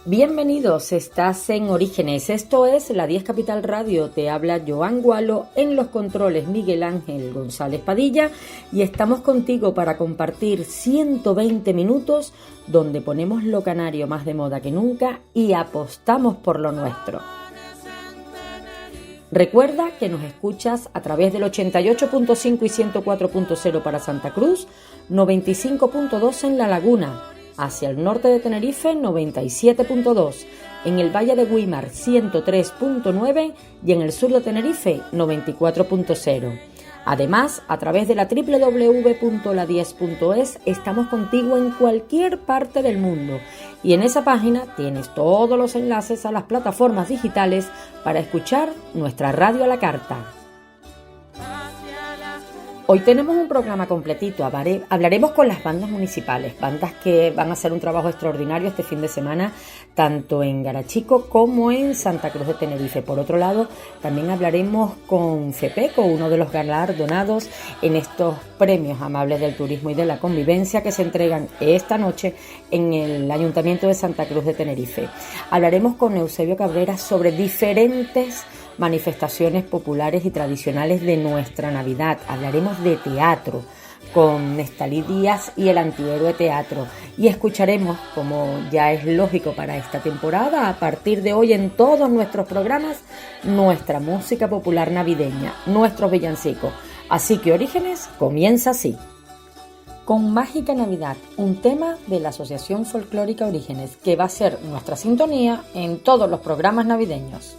Bienvenidos, estás en Orígenes, esto es la 10 Capital Radio, te habla Joan Gualo, en los controles Miguel Ángel González Padilla y estamos contigo para compartir 120 minutos donde ponemos lo canario más de moda que nunca y apostamos por lo nuestro. Recuerda que nos escuchas a través del 88.5 y 104.0 para Santa Cruz, 95.2 en La Laguna, hacia el norte de Tenerife 97.2, en el Valle de Güímar 103.9 y en el sur de Tenerife 94.0. Además, a través de la www.la10.es estamos contigo en cualquier parte del mundo y en esa página tienes todos los enlaces a las plataformas digitales para escuchar nuestra radio a la carta. Hoy tenemos un programa completito, hablaremos con las bandas municipales, bandas que van a hacer un trabajo extraordinario este fin de semana, tanto en Garachico como en Santa Cruz de Tenerife. Por otro lado, también hablaremos con FEPECO, uno de los galardonados en estos premios amables del turismo y de la convivencia que se entregan esta noche en el Ayuntamiento de Santa Cruz de Tenerife. Hablaremos con Eusebio Cabrera sobre diferentes manifestaciones populares y tradicionales de nuestra Navidad. Hablaremos de teatro con Nestalí Díaz y el Antihéroe Teatro y escucharemos, como ya es lógico para esta temporada, a partir de hoy en todos nuestros programas, nuestra música popular navideña, nuestros villancicos. Así que Orígenes comienza así. Con Mágica Navidad, un tema de la Asociación Folclórica Orígenes, que va a ser nuestra sintonía en todos los programas navideños.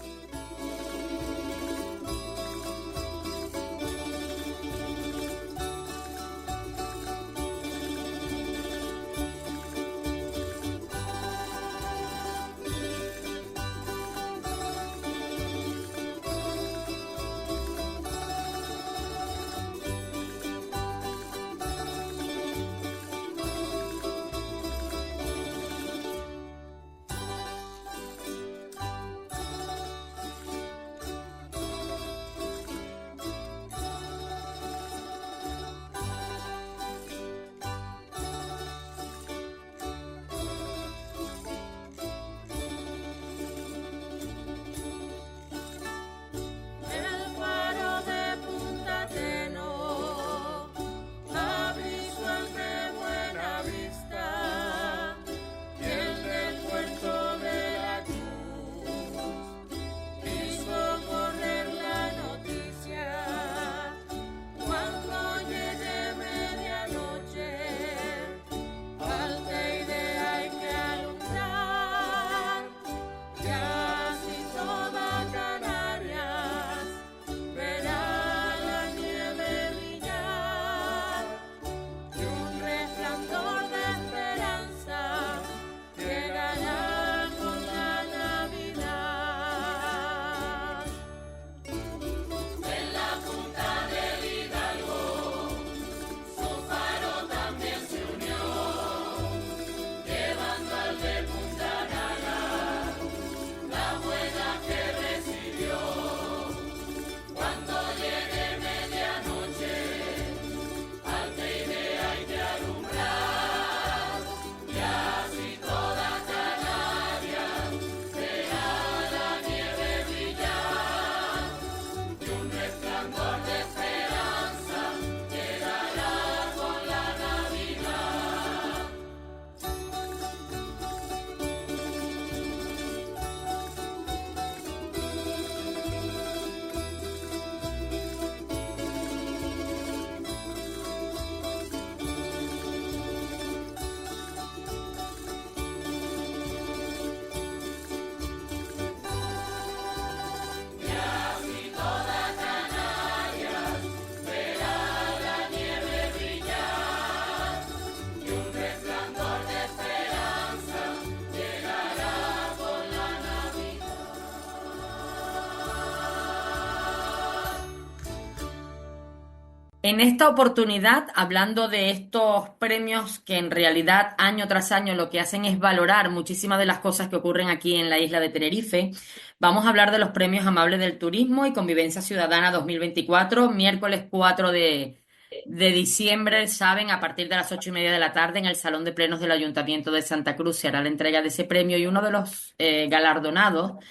En esta oportunidad, hablando de estos premios que en realidad año tras año lo que hacen es valorar muchísimas de las cosas que ocurren aquí en la isla de Tenerife, vamos a hablar de los premios amables del turismo y convivencia ciudadana 2024, miércoles 4 de de diciembre, saben, a partir de las 8:30 de la tarde en el Salón de Plenos del Ayuntamiento de Santa Cruz se hará la entrega de ese premio y uno de los galardonados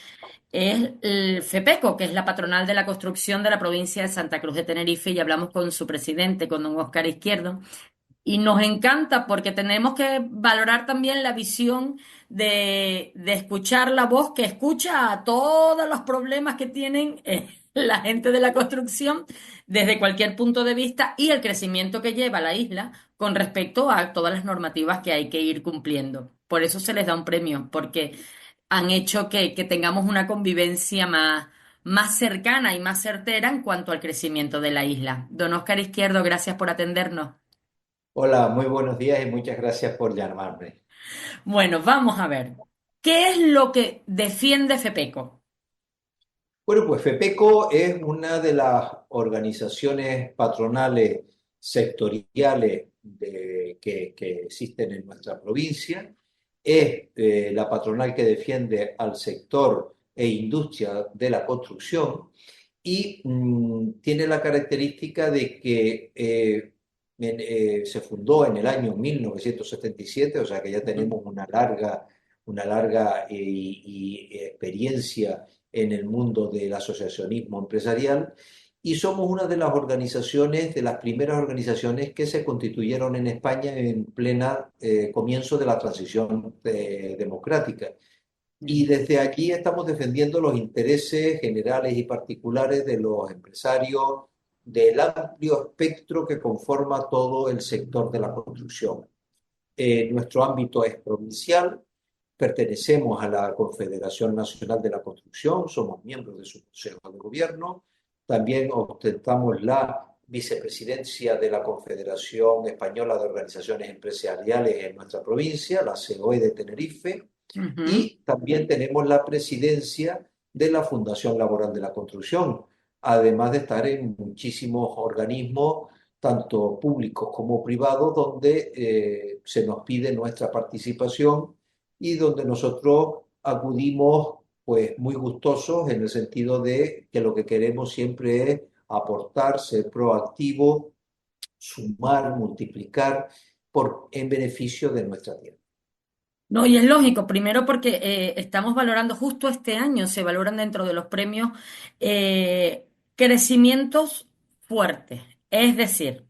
es el FEPECO, que es la patronal de la construcción de la provincia de Santa Cruz de Tenerife, y hablamos con su presidente, con don Óscar Izquierdo, y nos encanta porque tenemos que valorar también la visión de escuchar la voz que escucha a todos los problemas que tienen la gente de la construcción desde cualquier punto de vista y el crecimiento que lleva la isla con respecto a todas las normativas que hay que ir cumpliendo. Por eso se les da un premio, porque han hecho que tengamos una convivencia más cercana y más certera en cuanto al crecimiento de la isla. Don Óscar Izquierdo, gracias por atendernos. Hola, muy buenos días y muchas gracias por llamarme. Bueno, vamos a ver. ¿Qué es lo que defiende FEPECO? Bueno, pues FEPECO es una de las organizaciones patronales sectoriales que existen en nuestra provincia. Es la patronal que defiende al sector e industria de la construcción y tiene la característica de que se fundó en el año 1977, o sea que ya tenemos una larga y experiencia en el mundo del asociacionismo empresarial y somos una de las organizaciones, de las primeras organizaciones que se constituyeron en España en plena comienzo de la transición democrática. Y desde aquí estamos defendiendo los intereses generales y particulares de los empresarios del amplio espectro que conforma todo el sector de la construcción. Nuestro ámbito es provincial, pertenecemos a la Confederación Nacional de la Construcción, somos miembros de su Consejo de Gobierno, también ostentamos la vicepresidencia de la Confederación Española de Organizaciones Empresariales en nuestra provincia, la COE de Tenerife, Ujú. y también tenemos la presidencia de la Fundación Laboral de la Construcción, además de estar en muchísimos organismos, tanto públicos como privados, donde se nos pide nuestra participación y donde nosotros acudimos pues muy gustosos en el sentido de que lo que queremos siempre es aportar, ser proactivo, sumar, multiplicar en beneficio de nuestra tierra. No, y es lógico, primero porque estamos valorando, justo este año se valoran dentro de los premios crecimientos fuertes. Es decir,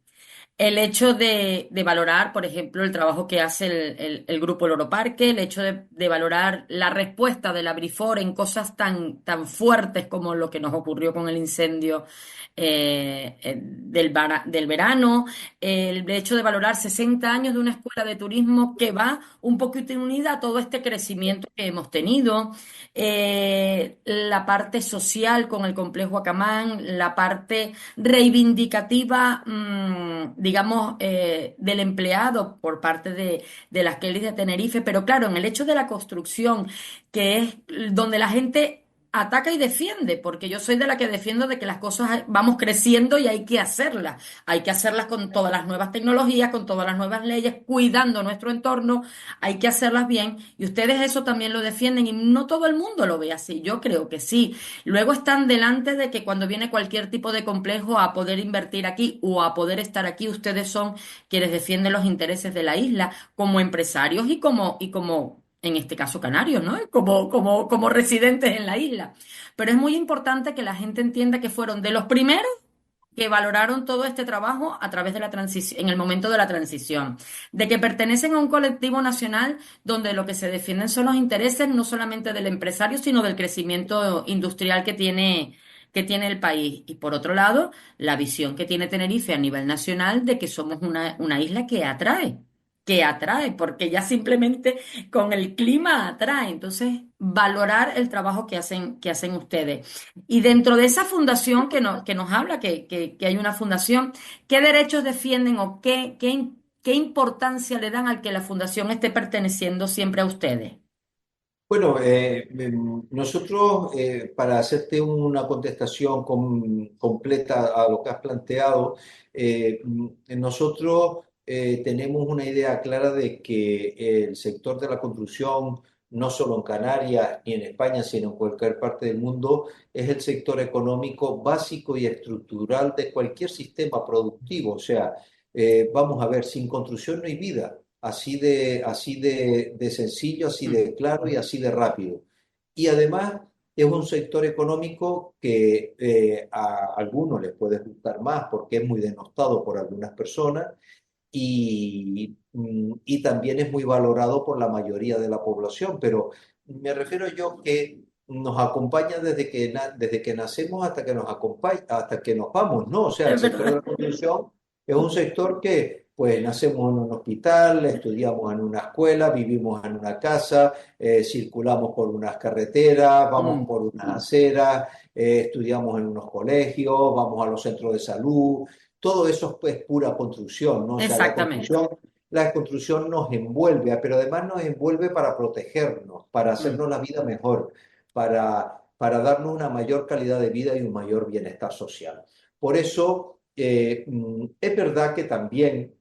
el hecho de valorar, por ejemplo, el trabajo que hace el Grupo Loro Parque, el hecho de valorar la respuesta de la Brifor en cosas tan fuertes como lo que nos ocurrió con el incendio del verano, el hecho de valorar 60 años de una escuela de turismo que va un poquito unida a todo este crecimiento que hemos tenido, la parte social con el complejo Acamán, la parte reivindicativa, digamos, del empleado por parte de las Kellys de Tenerife, pero claro, en el hecho de la construcción, que es donde la gente ataca y defiende, porque yo soy de la que defiendo de que las cosas vamos creciendo y hay que hacerlas con todas las nuevas tecnologías, con todas las nuevas leyes, cuidando nuestro entorno, hay que hacerlas bien, y ustedes eso también lo defienden y no todo el mundo lo ve así, yo creo que sí. Luego están delante de que cuando viene cualquier tipo de complejo a poder invertir aquí o a poder estar aquí, ustedes son quienes defienden los intereses de la isla como empresarios y como en este caso canarios, ¿no? Como residentes en la isla. Pero es muy importante que la gente entienda que fueron de los primeros que valoraron todo este trabajo a través de la transición, en el momento de la transición, de que pertenecen a un colectivo nacional donde lo que se defienden son los intereses no solamente del empresario, sino del crecimiento industrial que tiene el país. Y por otro lado, la visión que tiene Tenerife a nivel nacional de que somos una isla que atrae, porque ya simplemente con el clima atrae. Entonces, valorar el trabajo que hacen ustedes. Y dentro de esa fundación que nos habla, que hay una fundación, ¿qué derechos defienden o qué importancia le dan al que la fundación esté perteneciendo siempre a ustedes? Bueno, nosotros, para hacerte una contestación completa a lo que has planteado, nosotros tenemos una idea clara de que el sector de la construcción no solo en Canarias ni en España, sino en cualquier parte del mundo, es el sector económico básico y estructural de cualquier sistema productivo. O sea, vamos a ver, sin construcción no hay vida. Así de sencillo, así Mm. de claro y así de rápido. Y además es un sector económico que a algunos les puede gustar más porque es muy denostado por algunas personas y también es muy valorado por la mayoría de la población, pero me refiero yo que nos acompaña desde que nacemos hasta que nos acompaña, hasta que nos vamos, ¿no? O sea, el Es sector de verdad. la construcción es un sector que, pues, nacemos en un hospital, estudiamos en una escuela, vivimos en una casa, circulamos por unas carreteras, vamos Mm, por unas aceras, estudiamos en unos colegios, vamos a los centros de salud. Todo eso es pues, pura construcción, ¿no? O sea, exactamente. la construcción nos envuelve, pero además nos envuelve para protegernos, para Mm. hacernos la vida mejor, para darnos una mayor calidad de vida y un mayor bienestar social. Por eso, es verdad que también,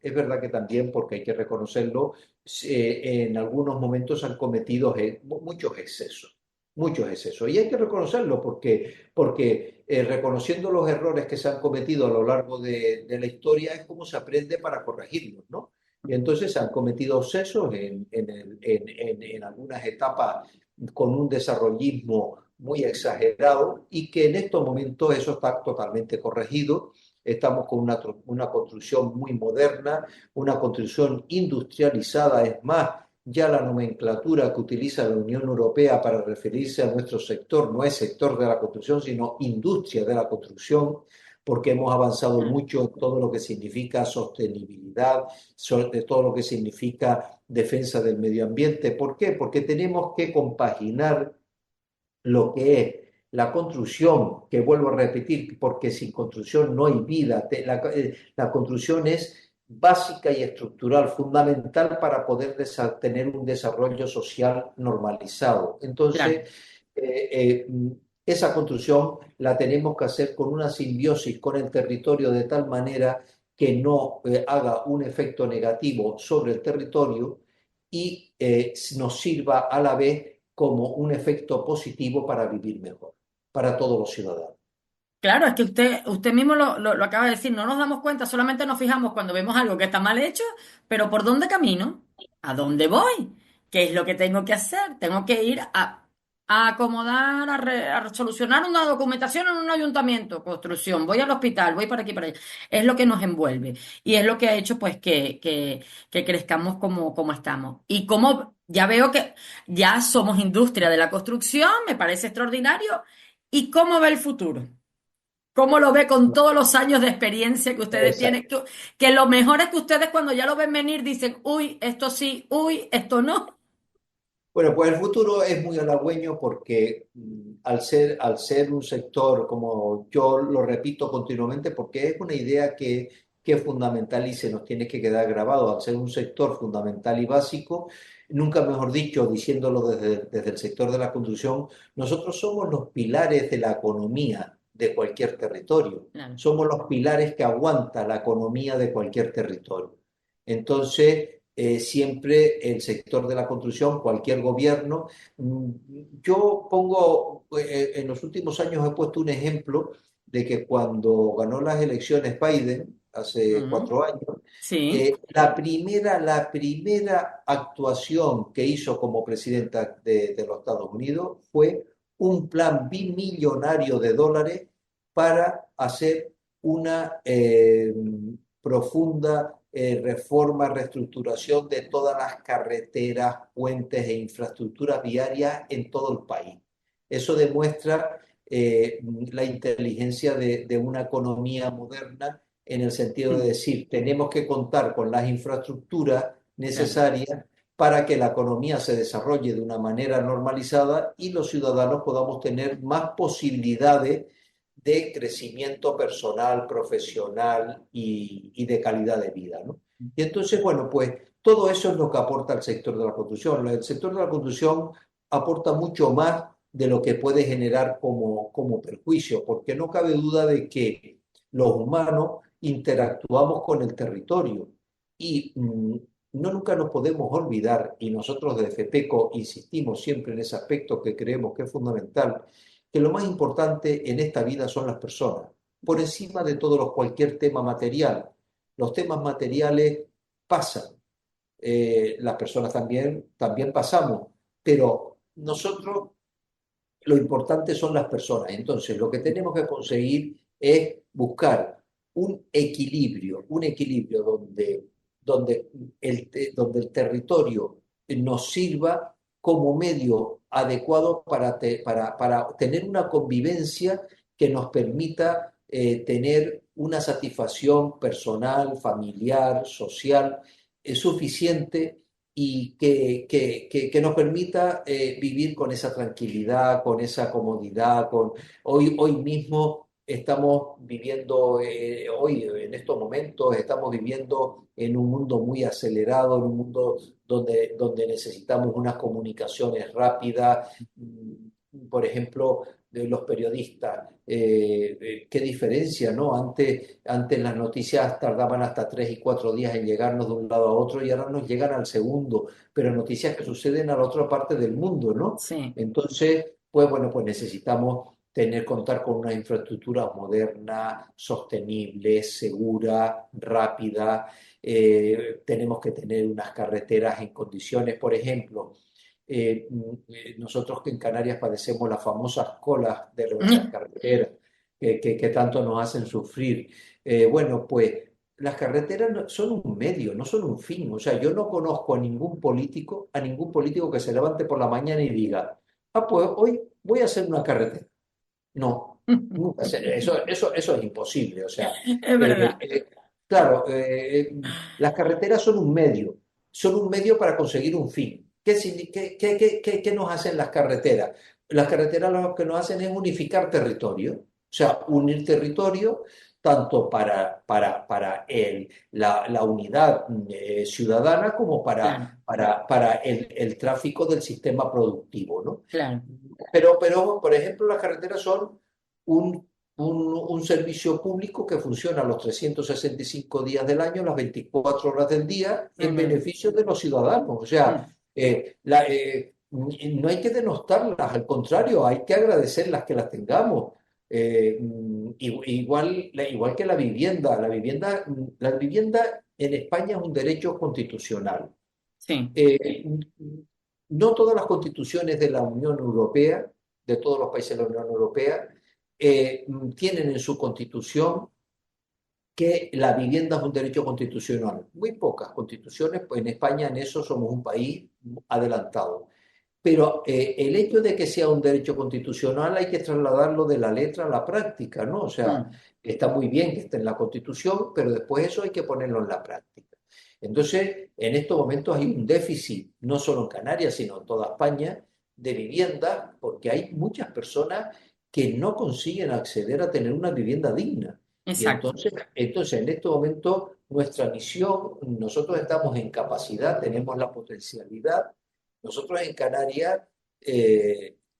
porque hay que reconocerlo, en algunos momentos han cometido muchos excesos. Muchos excesos. Y hay que reconocerlo porque reconociendo los errores que se han cometido a lo largo de la historia es como se aprende para corregirlos, ¿no? Y entonces se han cometido excesos en algunas etapas con un desarrollismo muy exagerado y que en estos momentos eso está totalmente corregido. Estamos con una construcción muy moderna, una construcción industrializada, es más, ya la nomenclatura que utiliza la Unión Europea para referirse a nuestro sector no es sector de la construcción, sino industria de la construcción, porque hemos avanzado Mm. mucho en todo lo que significa sostenibilidad, sobre todo lo que significa defensa del medio ambiente. ¿Por qué? Porque tenemos que compaginar lo que es la construcción, que vuelvo a repetir, porque sin construcción no hay vida. La construcción es básica y estructural, fundamental para poder tener un desarrollo social normalizado. Claro. Entonces, eh, eh, esa construcción la tenemos que hacer con una simbiosis con el territorio de tal manera que no haga un efecto negativo sobre el territorio y nos sirva a la vez como un efecto positivo para vivir mejor, para todos los ciudadanos. Claro, es que usted mismo lo acaba de decir, no nos damos cuenta, solamente nos fijamos cuando vemos algo que está mal hecho, pero ¿por dónde camino? ¿A dónde voy? ¿Qué es lo que tengo que hacer? Tengo que ir a acomodar, a solucionar una documentación en un ayuntamiento, construcción, voy al hospital, voy para aquí, para allá. Es lo que nos envuelve y es lo que ha hecho pues que crezcamos como estamos. Y como ya veo que ya somos industria de la construcción, me parece extraordinario. ¿Y cómo ve el futuro? ¿Cómo lo ve con todos los años de experiencia que ustedes Exacto. tienen? Que lo mejor es que ustedes cuando ya lo ven venir dicen, uy, esto sí, uy, esto no. Bueno, pues el futuro es muy halagüeño porque al ser un sector, como yo lo repito continuamente, porque es una idea que es fundamental y se nos tiene que quedar grabado, al ser un sector fundamental y básico, nunca mejor dicho, diciéndolo desde el sector de la construcción, nosotros somos los pilares de la economía de cualquier territorio, Claro. somos los pilares que aguanta la economía de cualquier territorio. Entonces, siempre el sector de la construcción, cualquier gobierno. mm, Yo pongo, en los últimos años he puesto un ejemplo de que cuando ganó las elecciones Biden, hace Mm, 4 años, sí, la primera actuación que hizo como presidenta de los Estados Unidos fue un plan bimillonario de dólares para hacer una profunda reforma, reestructuración de todas las carreteras, puentes e infraestructuras viarias en todo el país. Eso demuestra la inteligencia de una economía moderna en el sentido de mm, decir, tenemos que contar con las infraestructuras claro. necesarias para que la economía se desarrolle de una manera normalizada y los ciudadanos podamos tener más posibilidades de crecimiento personal, profesional y de calidad de vida, ¿no? Y entonces, bueno, pues todo eso es lo que aporta el sector de la construcción. El sector de la construcción aporta mucho más de lo que puede generar como perjuicio, porque no cabe duda de que los humanos interactuamos con el territorio y no nunca nos podemos olvidar, y nosotros desde FEPECO insistimos siempre en ese aspecto que creemos que es fundamental, que lo más importante en esta vida son las personas, por encima de cualquier tema material. Los temas materiales pasan, las personas también pasamos, pero nosotros lo importante son las personas. Entonces, lo que tenemos que conseguir es buscar un equilibrio donde el territorio nos sirva como medio adecuado para tener una convivencia que nos permita tener una satisfacción personal, familiar, social, suficiente y que nos permita vivir con esa tranquilidad, con esa comodidad. Hoy mismo estamos viviendo, hoy en estos momentos estamos viviendo en un mundo muy acelerado, en un mundo donde necesitamos unas comunicaciones rápidas. Por ejemplo, de los periodistas, qué diferencia, ¿no? Antes las noticias tardaban hasta 3 y 4 días en llegarnos de un lado a otro y ahora nos llegan al segundo, pero noticias que suceden a la otra parte del mundo, ¿no? Sí, Entonces, bueno, pues necesitamos contar con una infraestructura moderna, sostenible, segura, rápida. Tenemos que tener unas carreteras en condiciones, por ejemplo. Nosotros que en Canarias padecemos las famosas colas de nuestras carreteras que tanto nos hacen sufrir. Bueno, pues las carreteras son un medio, no son un fin. O sea, yo no conozco a ningún político que se levante por la mañana y diga, pues hoy voy a hacer una carretera. No, nunca eso es imposible. O sea, es eh, verdad. eh, claro, las carreteras son un medio para conseguir un fin. ¿Qué nos hacen las carreteras? Las carreteras lo que nos hacen es unificar territorio, o sea, unir territorio tanto para la unidad ciudadana como Claro, para el tráfico del sistema productivo, ¿no? claro. Por ejemplo, las carreteras son un servicio público que funciona los 365 días del año, las 24 horas del día, en Ujú, beneficio de los ciudadanos. O mm, sea, no hay que denostarlas, al contrario, hay que agradecerlas que las tengamos. Igual que la vivienda. La vivienda en España es un derecho constitucional. sí, Eh, no todas las constituciones de la Unión Europea, de todos los países de la Unión Europea, tienen en su constitución que la vivienda es un derecho constitucional. Muy pocas constituciones, pues en España en eso somos un país adelantado. Pero el hecho de que sea un derecho constitucional hay que trasladarlo de la letra a la práctica, ¿no? O sea, mm, está muy bien que esté en la Constitución, pero después eso hay que ponerlo en la práctica. Entonces, en estos momentos hay un déficit, no solo en Canarias, sino en toda España, de vivienda, porque hay muchas personas que no consiguen acceder a tener una vivienda digna. Y exacto. entonces en este momento, nuestra misión, nosotros estamos en capacidad, tenemos la potencialidad. Nosotros en Canarias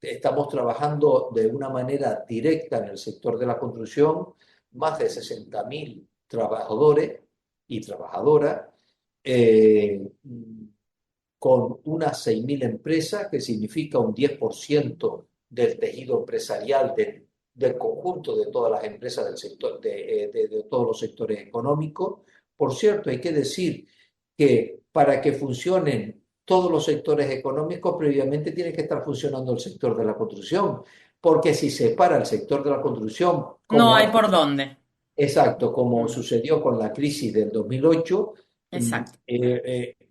estamos trabajando de una manera directa en el sector de la construcción, más de 60.000 trabajadores y trabajadoras, eh, con unas 6.000 empresas, que significa un 10% del tejido empresarial del conjunto de todas las empresas del sector, de todos los sectores económicos. Por cierto, hay que decir que para que funcionen todos los sectores económicos, previamente tiene que estar funcionando el sector de la construcción, porque si se para el sector de la construcción, No como hay por dónde. exacto, como Mm, sucedió con la crisis del 2008, exacto.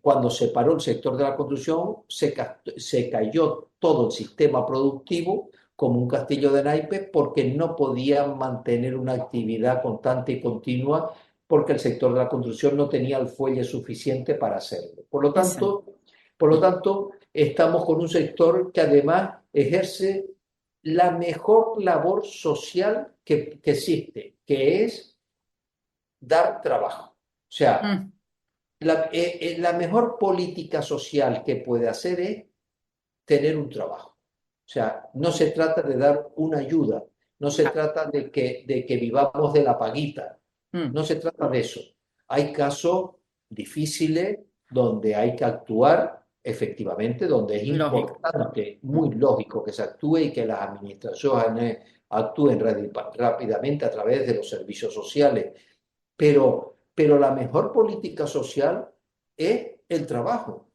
cuando se paró el sector de la construcción, se cayó todo el sistema productivo como un castillo de naipes porque no podían mantener una actividad constante y continua porque el sector de la construcción no tenía el fuelle suficiente para hacerlo. Exacto. Por lo tanto, estamos con un sector que además ejerce la mejor labor social que existe, que es dar trabajo. O sea, Mm, la mejor política social que puede hacer es tener un trabajo. O sea, no se trata de dar una ayuda, no se ah, trata de que vivamos de la paguita, mm, no se trata de eso. Hay casos difíciles donde hay que actuar efectivamente, donde es Lógico. importante, muy lógico que se actúe y que las administraciones actúen rápidamente a través de los servicios sociales. Pero la mejor política social es el trabajo.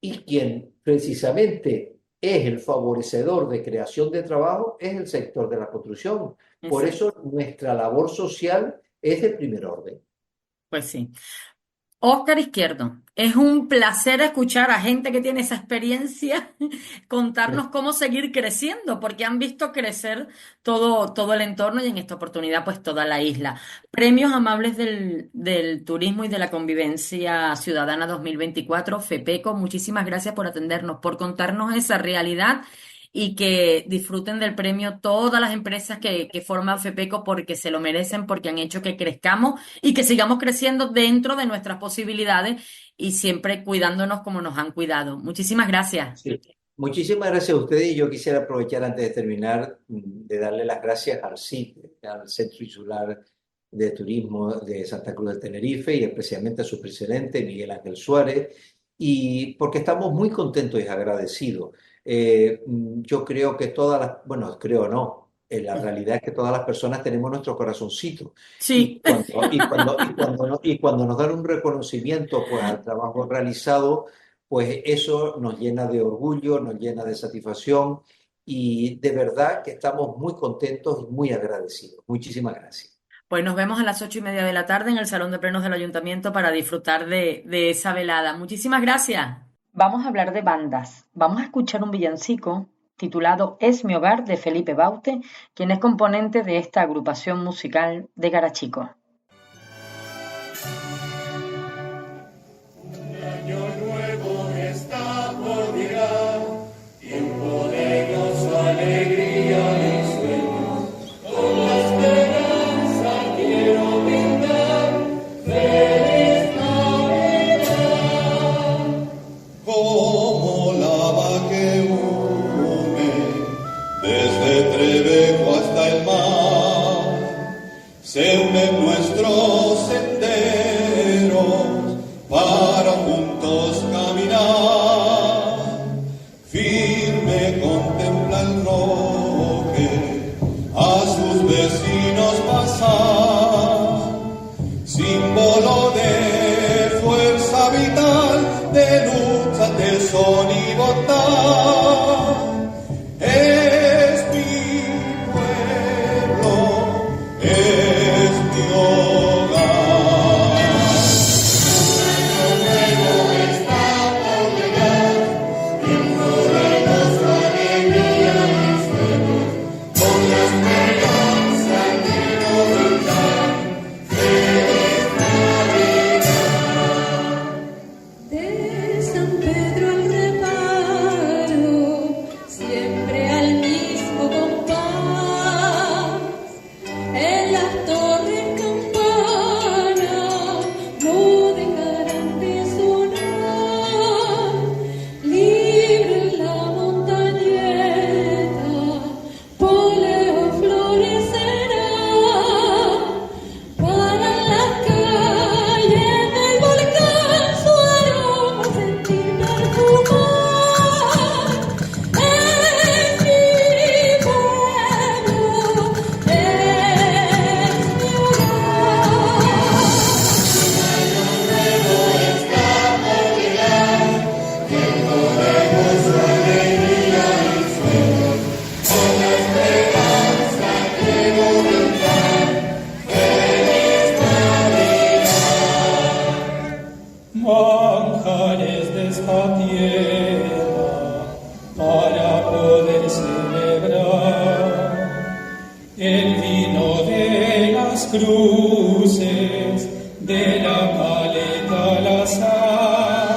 Y quien precisamente es el favorecedor de creación de trabajo es el sector de la construcción. Por Exacto. eso nuestra labor social es de primer orden. Pues sí. Óscar Izquierdo, es un placer escuchar a gente que tiene esa experiencia contarnos cómo seguir creciendo, porque han visto crecer todo el entorno y en esta oportunidad pues toda la isla. Premios Amables del Turismo y de la Convivencia Ciudadana 2024, FEPECO, muchísimas gracias por atendernos, por contarnos esa realidad y que disfruten del premio todas las empresas que forman FEPECO porque se lo merecen, porque han hecho que crezcamos y que sigamos creciendo dentro de nuestras posibilidades y siempre cuidándonos como nos han cuidado. Muchísimas gracias. Sí. Muchísimas gracias a ustedes y yo quisiera aprovechar antes de terminar de darle las gracias al CIT, al Centro Insular de Turismo de Santa Cruz del Tenerife y especialmente a su presidente Miguel Ángel Suárez, y porque estamos muy contentos y agradecidos. Yo creo que bueno, creo no, la realidad es que todas las personas tenemos nuestro corazoncito Sí, y cuando nos dan un reconocimiento pues al trabajo realizado, pues eso nos llena de orgullo, nos llena de satisfacción y de verdad que estamos muy contentos y muy agradecidos. Muchísimas gracias. pues nos vemos a las 8:30 de la tarde en el Salón de Plenos del Ayuntamiento para disfrutar de esa velada. Muchísimas gracias. Vamos a hablar de bandas. Vamos a escuchar un villancico titulado Es mi hogar de Felipe Baute, quien es componente de esta agrupación musical de Garachico. El año nuevo está por llegar, tiempo de gozo, alegría y sueños. Con la esperanza quiero brindar feliz Navidad. Como lava que hume desde Trevejo hasta el mar, se unen nuestros senderos para juntos caminar. Firme contempla el roque a sus vecinos pasar, símbolo de fuerza vital, de lucha, tesón y bondad. Es mi pueblo, es mi hogar. De San Pedro al reparo, siempre al mismo compás. En las torres campanas no dejarán de sonar. Libre en la montañeta, poleo florecerá. Para las calles del volcán su aroma sentir perfumar. Es mi pueblo, es mi hogar. Manjares de esta tierra para poder celebrar el vino de las cruces, de la caleta al azar,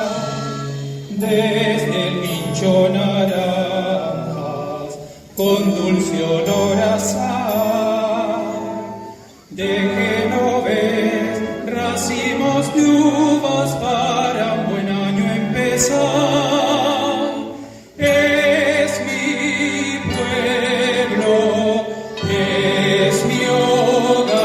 desde el pincho naranjas con dulce olor a sal. De Genovés, racimos de uvas para un buen año empezar. Es mi pueblo, es mi hogar.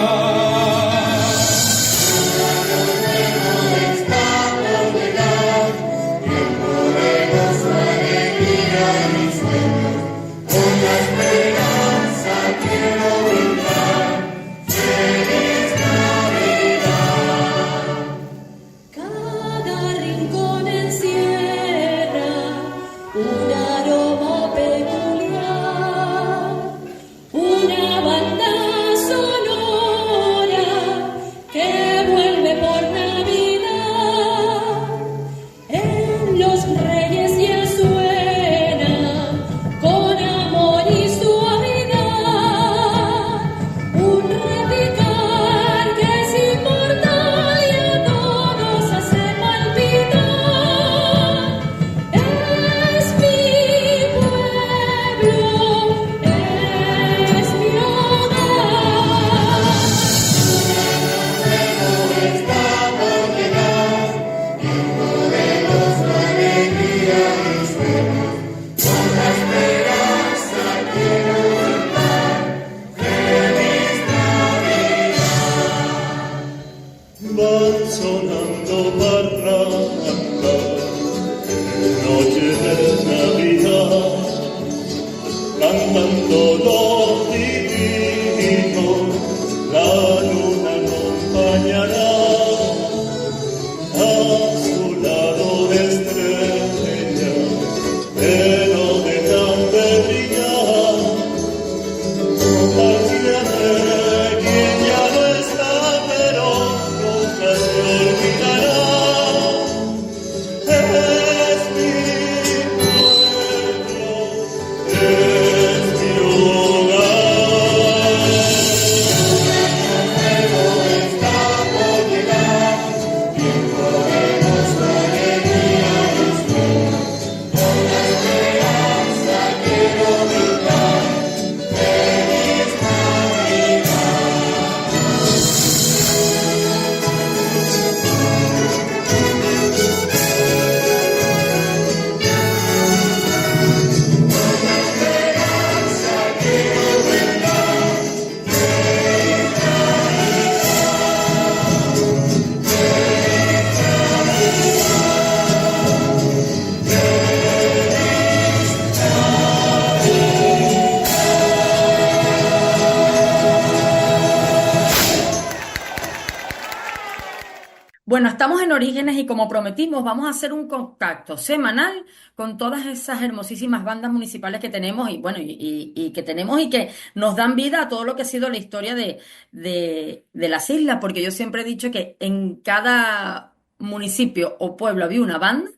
estamos en Orígenes y como prometimos, vamos a hacer un contacto semanal con todas esas hermosísimas bandas municipales que tenemos y bueno, y que tenemos y que nos dan vida a todo lo que ha sido la historia de las islas, porque yo siempre he dicho que en cada municipio o pueblo había una banda.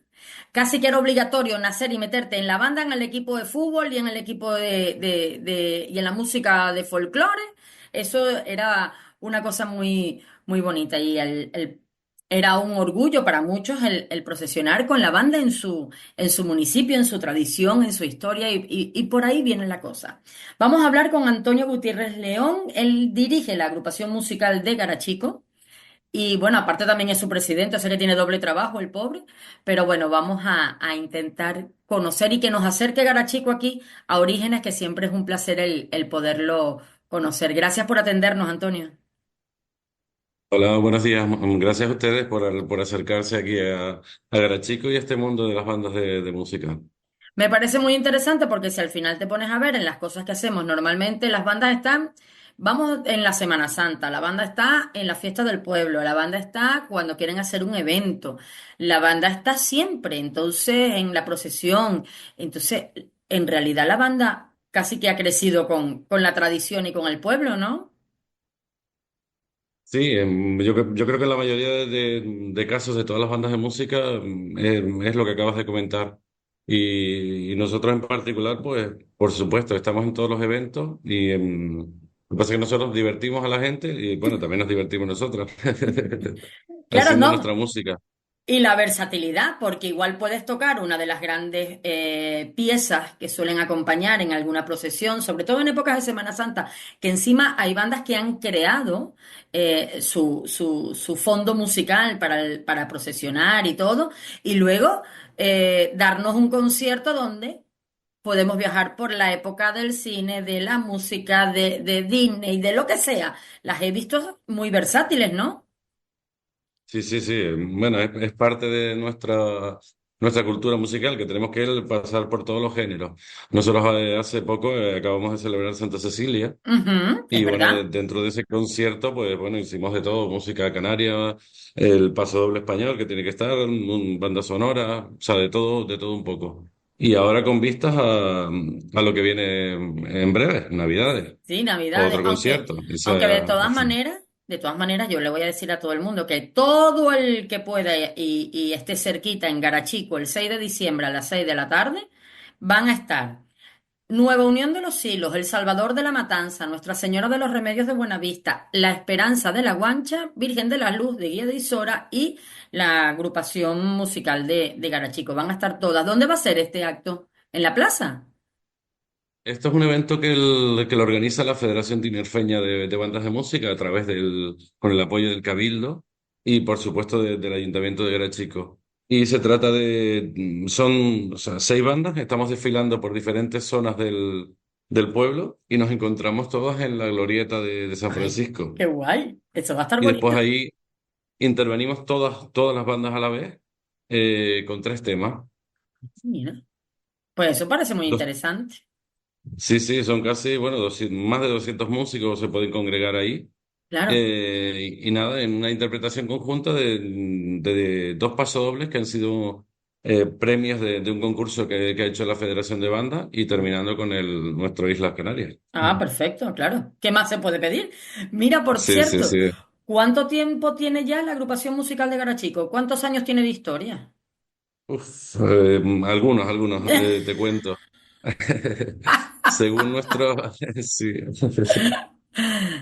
Casi que era obligatorio nacer y meterte en la banda, en el equipo de fútbol y en el equipo y en la música de folclore. Eso era una cosa muy, muy bonita y era un orgullo para muchos el procesionar con la banda en su municipio, en su tradición, en su historia y por ahí viene la cosa. Vamos a hablar con Antonio Gutiérrez León. Él dirige la agrupación musical de Garachico. Y bueno, aparte también es su presidente, o sea que tiene doble trabajo el pobre, pero bueno, vamos a intentar conocer y que nos acerque Garachico aquí a Orígenes, que siempre es un placer el poderlo conocer. Gracias por atendernos, Antonio. Hola, buenos días. Gracias a ustedes por acercarse aquí a Garachico y a este mundo de las bandas de música. Me parece muy interesante porque si al final te pones a ver en las cosas que hacemos, normalmente las bandas están, vamos en la Semana Santa, la banda está en la fiesta del pueblo, la banda está cuando quieren hacer un evento, la banda está siempre, entonces en la procesión, entonces en realidad la banda casi que ha crecido con la tradición y con el pueblo, ¿no? Sí, yo creo que en la mayoría de casos de todas las bandas de música es lo que acabas de comentar. Y nosotros en particular, pues, por supuesto, estamos en todos los eventos y lo que pasa es que nosotros divertimos a la gente y bueno, también nos divertimos nosotros Claro, haciendo no. nuestra música. Y la versatilidad, porque igual puedes tocar una de las grandes piezas que suelen acompañar en alguna procesión, sobre todo en épocas de Semana Santa, que encima hay bandas que han creado su fondo musical para procesionar y todo, y luego darnos un concierto donde podemos viajar por la época del cine, de la música, de Disney, de lo que sea. Las he visto muy versátiles, ¿no? Sí, sí, sí. Bueno, es parte de nuestra cultura musical que tenemos que pasar por todos los géneros. Nosotros hace poco acabamos de celebrar Santa Cecilia Ujú, es y bueno, verdad. dentro de ese concierto, pues bueno, hicimos de todo, música canaria, el paso doble español que tiene que estar, banda sonora, o sea, de todo un poco. Y ahora con vistas a lo que viene en breve, Navidades, Sí, Navidades, otro concierto. O aunque sea, de todas maneras, yo le voy a decir a todo el mundo que todo el que pueda y esté cerquita en Garachico el 6 de diciembre a las 6 de la tarde, van a estar Nueva Unión de los Silos, El Salvador de la Matanza, Nuestra Señora de los Remedios de Buenavista, La Esperanza de la Guancha, Virgen de la Luz de Guía de Isora y la agrupación musical de Garachico. Van a estar todas. ¿Dónde va a ser este acto? ¿En la plaza? esto es un evento que lo organiza la Federación Tinerfeña de Bandas de Música a través con el apoyo del Cabildo y por supuesto del Ayuntamiento de Garachico. Y se trata son, o sea, 6 bandas, estamos desfilando por diferentes zonas del pueblo y nos encontramos todas en la glorieta de San ¡Ay, Francisco. qué guay! Eso va a estar Y después bonito. ahí intervenimos todas las bandas a la vez con 3 temas. Mira. Pues eso parece muy interesante. Sí, sí, son casi, bueno, más de 200 músicos se pueden congregar ahí. Claro. Y nada, en una interpretación conjunta de 2 pasodobles que han sido premios de un concurso que ha hecho la Federación de Bandas y terminando con nuestro Islas Canarias. Ah, perfecto, claro. ¿Qué más se puede pedir? Mira, por Sí, sí, cierto, sí. ¿cuánto tiempo tiene ya la agrupación musical de Garachico? ¿Cuántos años tiene de historia? Uf, algunos, te cuento. Según nuestro, sí.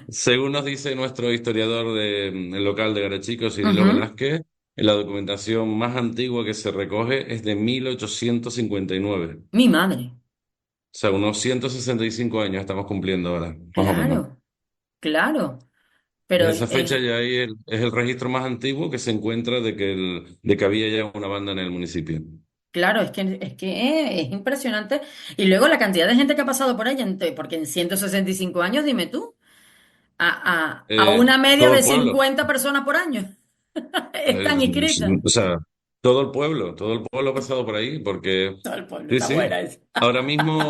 Según nos dice nuestro historiador el local de Garachico, Cirilo Ujú. Velázquez, la documentación más antigua que se recoge es de 1859. Mi madre. O sea, unos 165 años estamos cumpliendo ahora, más o menos. Claro, claro. Pero Desde esa fecha ya ahí es el registro más antiguo que se encuentra de que había ya una banda en el municipio. claro, es que es impresionante. Y luego la cantidad de gente que ha pasado por ella, porque en 165 años, dime tú, a una media Todo de el pueblo. 50 personas por año Eh, están inscritas. o sea, todo el pueblo ha pasado por ahí, porque Todo el pueblo sí, está sí. buena eso. Ahora mismo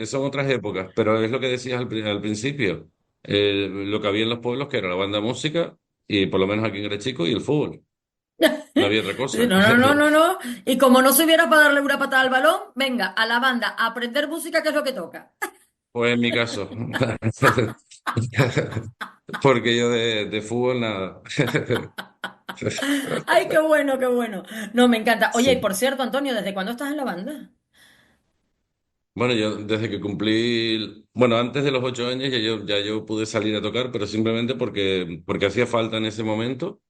son otras épocas, pero es lo que decías al principio. Lo que había en los pueblos, que era la banda de música, y por lo menos aquí en Arechico, y el fútbol. No había otra Sí, cosa. no, no, no, no, no. Y como no supiera para darle una patada al balón, venga, a la banda, a aprender música, que es lo que toca. Pues en mi caso. Porque yo de fútbol nada. Ay, qué bueno, qué bueno. No, me encanta. Oye, y Sí. por cierto, Antonio, ¿desde cuándo estás en la banda? Bueno, yo desde que cumplí, bueno, antes de los 8 años ya yo pude salir a tocar, pero simplemente porque hacía falta en ese momento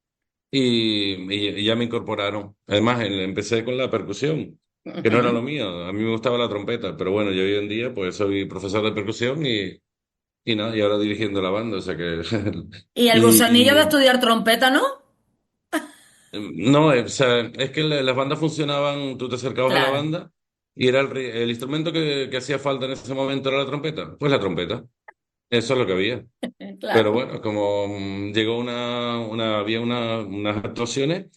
y ya me incorporaron. Además, empecé con la percusión, que no era lo Ujú. mío. A mí me gustaba la trompeta, pero bueno, yo hoy en día pues soy profesor de percusión y nada, y ahora dirigiendo la banda, o sea que... Y el gusanillo de Y, estudiar trompeta, ¿no? no, o sea, es que las bandas funcionaban, tú te acercabas a la Claro, banda y era el instrumento que hacía falta en ese momento era la trompeta. Pues la trompeta, eso es lo que había. Pero claro. bueno, como llegó había unas actuaciones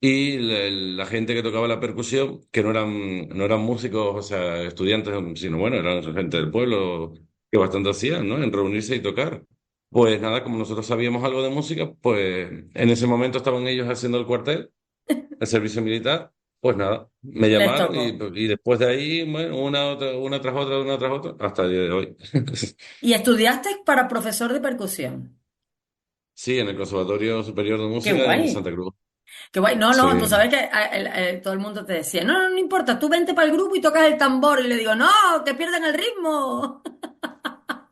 y la gente que tocaba la percusión, que no eran músicos, o sea, estudiantes, sino bueno, eran gente del pueblo que bastante hacían, ¿no? En reunirse y tocar. Pues nada, como nosotros sabíamos algo de música, pues en ese momento estaban ellos haciendo el cuartel, el servicio militar, pues nada, me Les llamaron tocó. y después de ahí, bueno, una tras otra, hasta el día de hoy. Y estudiaste para profesor de percusión. Sí, en el Conservatorio Superior de Qué Música en guay. Santa Cruz. Qué guay. No, no, tú Sí. sabes que todo el mundo te decía, no, no, no importa, tú vente para el grupo y tocas el tambor. Y le digo, no, que pierden el ritmo.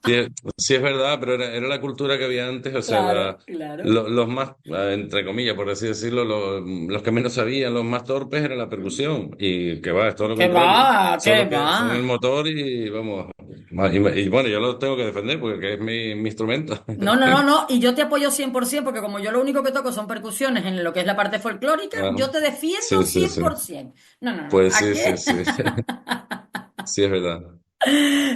Sí, sí es verdad, pero era la cultura que había antes, o sea, Claro, claro. los más, entre comillas, por así decirlo, los que menos sabían, los más torpes, era la percusión. Y que va, es todo lo ¿Qué va? contrario. ¿Qué Solo va? que son el motor y vamos. Y bueno, yo lo tengo que defender porque es mi instrumento. No, no, no, no. Y yo te apoyo 100% porque como yo lo único que toco son percusiones en lo que es la parte folclórica, Ah, yo te defiendo sí, sí, cien sí. por ciento. No, no, no. Pues sí, Aquí. sí, sí. Sí, es verdad.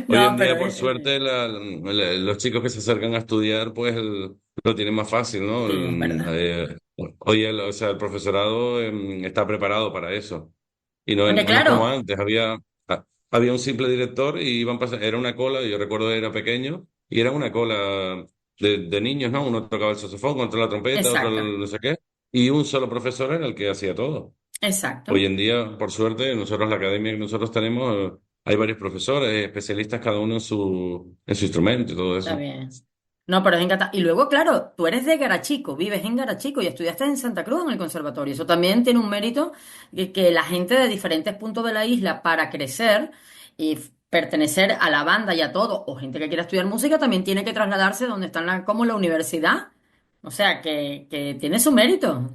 Hoy No, en pero día, por suerte, los chicos que se acercan a estudiar, pues lo tienen más fácil, ¿no? sí, es verdad. Hoy, o sea, el profesorado está preparado para eso. Y Hombre, no es como claro. antes, había un simple director y iban pasando, era una cola, yo recuerdo era pequeño, y era una cola de niños, ¿no? Uno tocaba el saxofón, otro la trompeta, otro Exacto, el no sé qué, y un solo profesor era el que hacía todo. Hoy exacto. en día, por suerte, nosotros, la academia que nosotros tenemos, hay varios profesores, especialistas, cada uno en su instrumento y todo Está eso. bien. No, pero es encantado. Y luego, claro, tú eres de Garachico, vives en Garachico y estudiaste en Santa Cruz en el conservatorio. Eso también tiene un mérito que la gente de diferentes puntos de la isla para crecer y pertenecer a la banda y a todo, o gente que quiera estudiar música, también tiene que trasladarse donde están como la universidad. O sea, que tiene su mérito.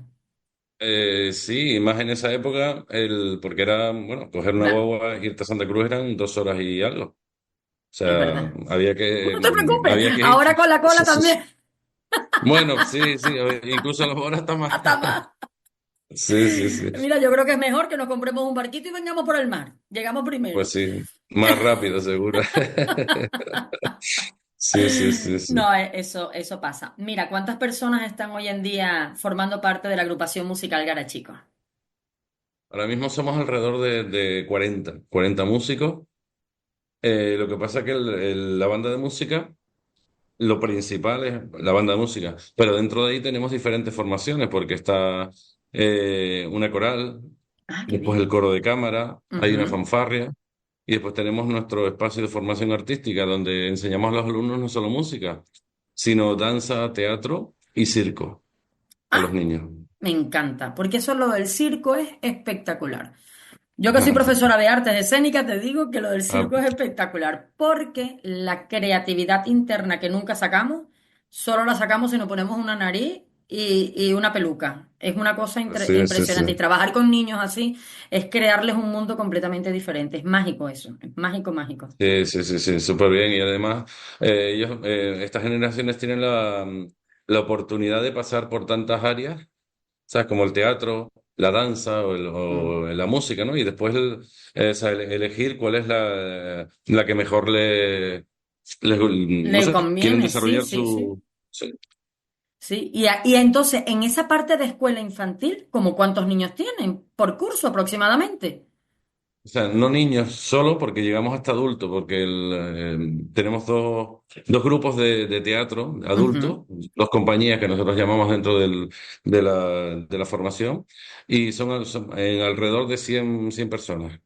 Sí, más en esa época, porque era, bueno, coger una Claro, guagua, irte a Santa Cruz eran 2 horas y algo. O es sea, verdad. había No te preocupes, había que ir. ahora con la cola Sí, sí, sí. también. Bueno, sí, sí, incluso a las horas está más. Hasta más. Sí, sí, sí. Mira, yo creo que es mejor que nos compremos un barquito y vengamos por el mar. Llegamos Pues primero. sí, más rápido, seguro. Sí, sí, sí, sí. No, eso pasa. Mira, ¿cuántas personas están hoy en día formando parte de la agrupación musical Garachico? Ahora mismo somos alrededor de 40 músicos. Lo que pasa es que la banda de música, lo principal es la banda de música, pero dentro de ahí tenemos diferentes formaciones, porque está una coral, Ah, qué después el bien. coro de cámara, hay una Ujú. fanfarria, y después tenemos nuestro espacio de formación artística, donde enseñamos a los alumnos no solo música, sino danza, teatro y circo a los Ah, niños. me encanta, porque eso lo del circo es espectacular. Yo que soy Ah, profesora de artes escénicas, te digo que lo del ah, circo es espectacular, porque la creatividad interna que nunca sacamos, solo la sacamos si nos ponemos una nariz y una peluca. Es una cosa sí, sí, sí. impresionante. Y trabajar con niños así es crearles un mundo completamente diferente. Es mágico eso, es mágico, mágico. Sí, sí, sí, sí, súper bien. Y además, estas generaciones tienen la oportunidad de pasar por tantas áreas, ¿sabes? Como el teatro, la danza Mm. o la música, ¿no? Y después o sea, elegir cuál es la que mejor no Le sé, quieren conviene, sí, desarrollar sí, sí. sí. Sí, y entonces, en esa parte de escuela infantil, ¿como cuántos niños tienen por curso aproximadamente? O sea, no niños solo porque llegamos hasta adultos, porque tenemos dos grupos de teatro Ujú. adultos, dos compañías que nosotros llamamos dentro de la formación, y son en alrededor de 100 personas.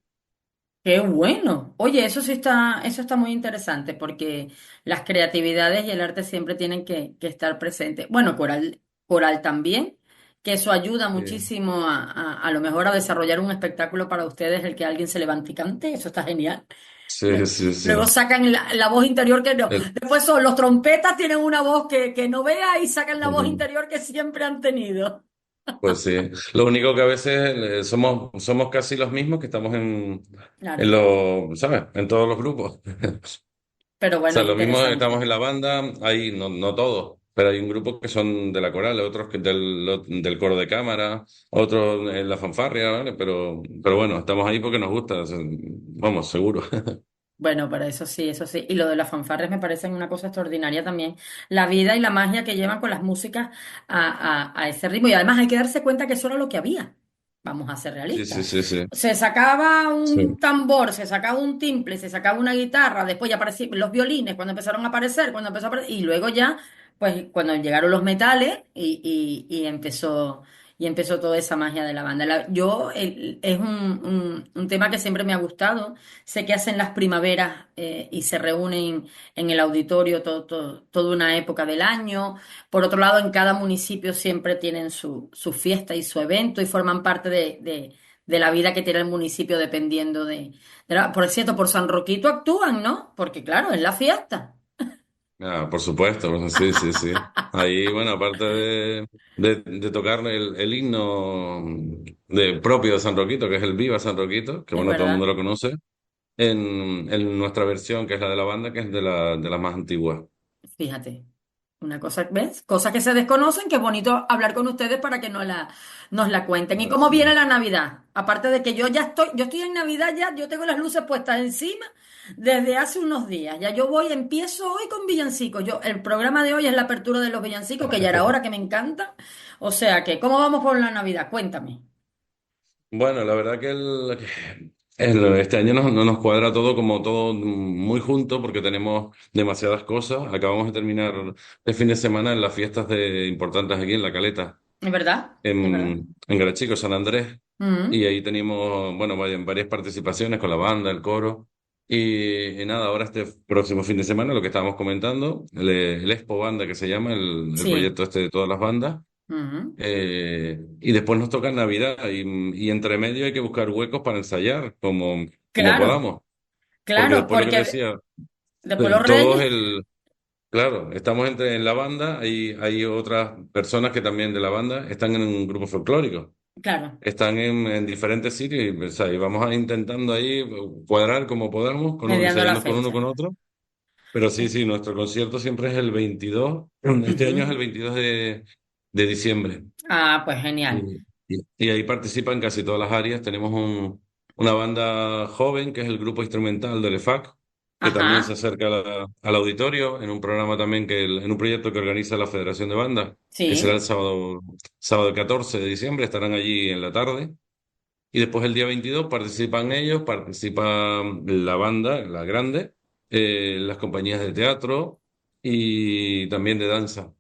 Qué bueno. Oye, eso está muy interesante porque las creatividades y el arte siempre tienen que estar presentes. Bueno, coral también, que eso ayuda Sí, muchísimo a lo mejor a desarrollar un espectáculo para ustedes, el que alguien se levante y cante, eso está genial. sí, sí, Luego sí. sacan la voz interior que no. El- Después son los trompetas tienen una voz que no vea y sacan la voz interior que siempre han tenido. Pues sí. Lo único que a veces somos casi los mismos que estamos en Claro. los, ¿sabes? En todos los grupos. Pero O bueno, sea, es lo mismo estamos interesante. en la banda, hay, no todos, pero hay un grupo que son de la coral, otros que del coro de cámara, otros en la fanfarria, ¿vale? Pero bueno, estamos ahí porque nos gusta, o sea, vamos, seguro. Bueno, para eso sí, eso sí. Y lo de las fanfarres me parece una cosa extraordinaria también. La vida y la magia que llevan con las músicas a ese ritmo. Y además hay que darse cuenta que eso era lo que había. Vamos a ser Sí, sí, realistas. sí, sí. Se sacaba un Sí. tambor, se sacaba un timple, se sacaba una guitarra, después ya aparecían los violines, cuando empezaron a aparecer, cuando empezó a aparecer, y luego ya, pues cuando llegaron los metales y empezó toda esa magia de la banda. Es un tema que siempre me ha gustado. Sé que hacen las primaveras y se reúnen en el auditorio toda una época del año. Por otro lado, en cada municipio siempre tienen su fiesta y su evento y forman parte de la vida que tiene el municipio dependiendo Por cierto, por San Roquito actúan, ¿no? Porque claro, es la fiesta. Ah, por supuesto, pues, sí, sí, sí. Ahí, bueno, aparte de tocar el himno propio de San Roquito, que es el Viva San Roquito, que Es bueno, todo el mundo verdad. lo conoce, en nuestra versión, que es la de la banda, que es de las más antiguas. Fíjate. Una cosa, ¿ves? Cosas que se desconocen, que es bonito hablar con ustedes para que nos la cuenten. ¿Y cómo viene la Navidad? Aparte de que yo estoy en Navidad ya, yo tengo las luces puestas encima desde hace unos días. Ya empiezo hoy con villancicos. El programa de hoy es la apertura de los villancicos, que ya era hora, que me encanta. O sea que, ¿cómo vamos por la Navidad? Cuéntame. Bueno, la verdad que este año no nos cuadra todo como todo muy junto porque tenemos demasiadas cosas. Acabamos de terminar el fin de semana en las fiestas importantes aquí en La Caleta, ¿Es verdad? ¿Es verdad? en Garachico, San Andrés. Y Mm, ahí teníamos, bueno, varias participaciones con la banda, el coro. Y nada, ahora este próximo fin de semana, lo que estábamos comentando, el Expo Banda que se llama, el sí. proyecto este de todas las bandas. Mm, Y después nos toca Navidad y entre medio hay que buscar huecos para ensayar como claro, podamos. Porque claro, después lo que te porque decía, después los todos reyes, claro, estamos en la banda, hay otras personas que también de la banda están en un grupo folclórico, claro, están en diferentes sitios o sea, y vamos a intentando ahí cuadrar como podamos, mediando la ensayando con uno fecha. con otro. Pero sí, sí, nuestro concierto siempre es el 22, este año es el Ujú. 22 de diciembre. Ah, pues genial. Y ahí participan casi todas las áreas. Tenemos una banda joven, que es el grupo instrumental del EFAC, que también se Ajá, acerca al auditorio en un programa también en un proyecto que organiza la Federación de Bandas, que será sí, el sábado 14 de diciembre, estarán allí en la tarde. Y después el día 22 participan ellos, participa la banda, la grande, las compañías de teatro y también de danza. O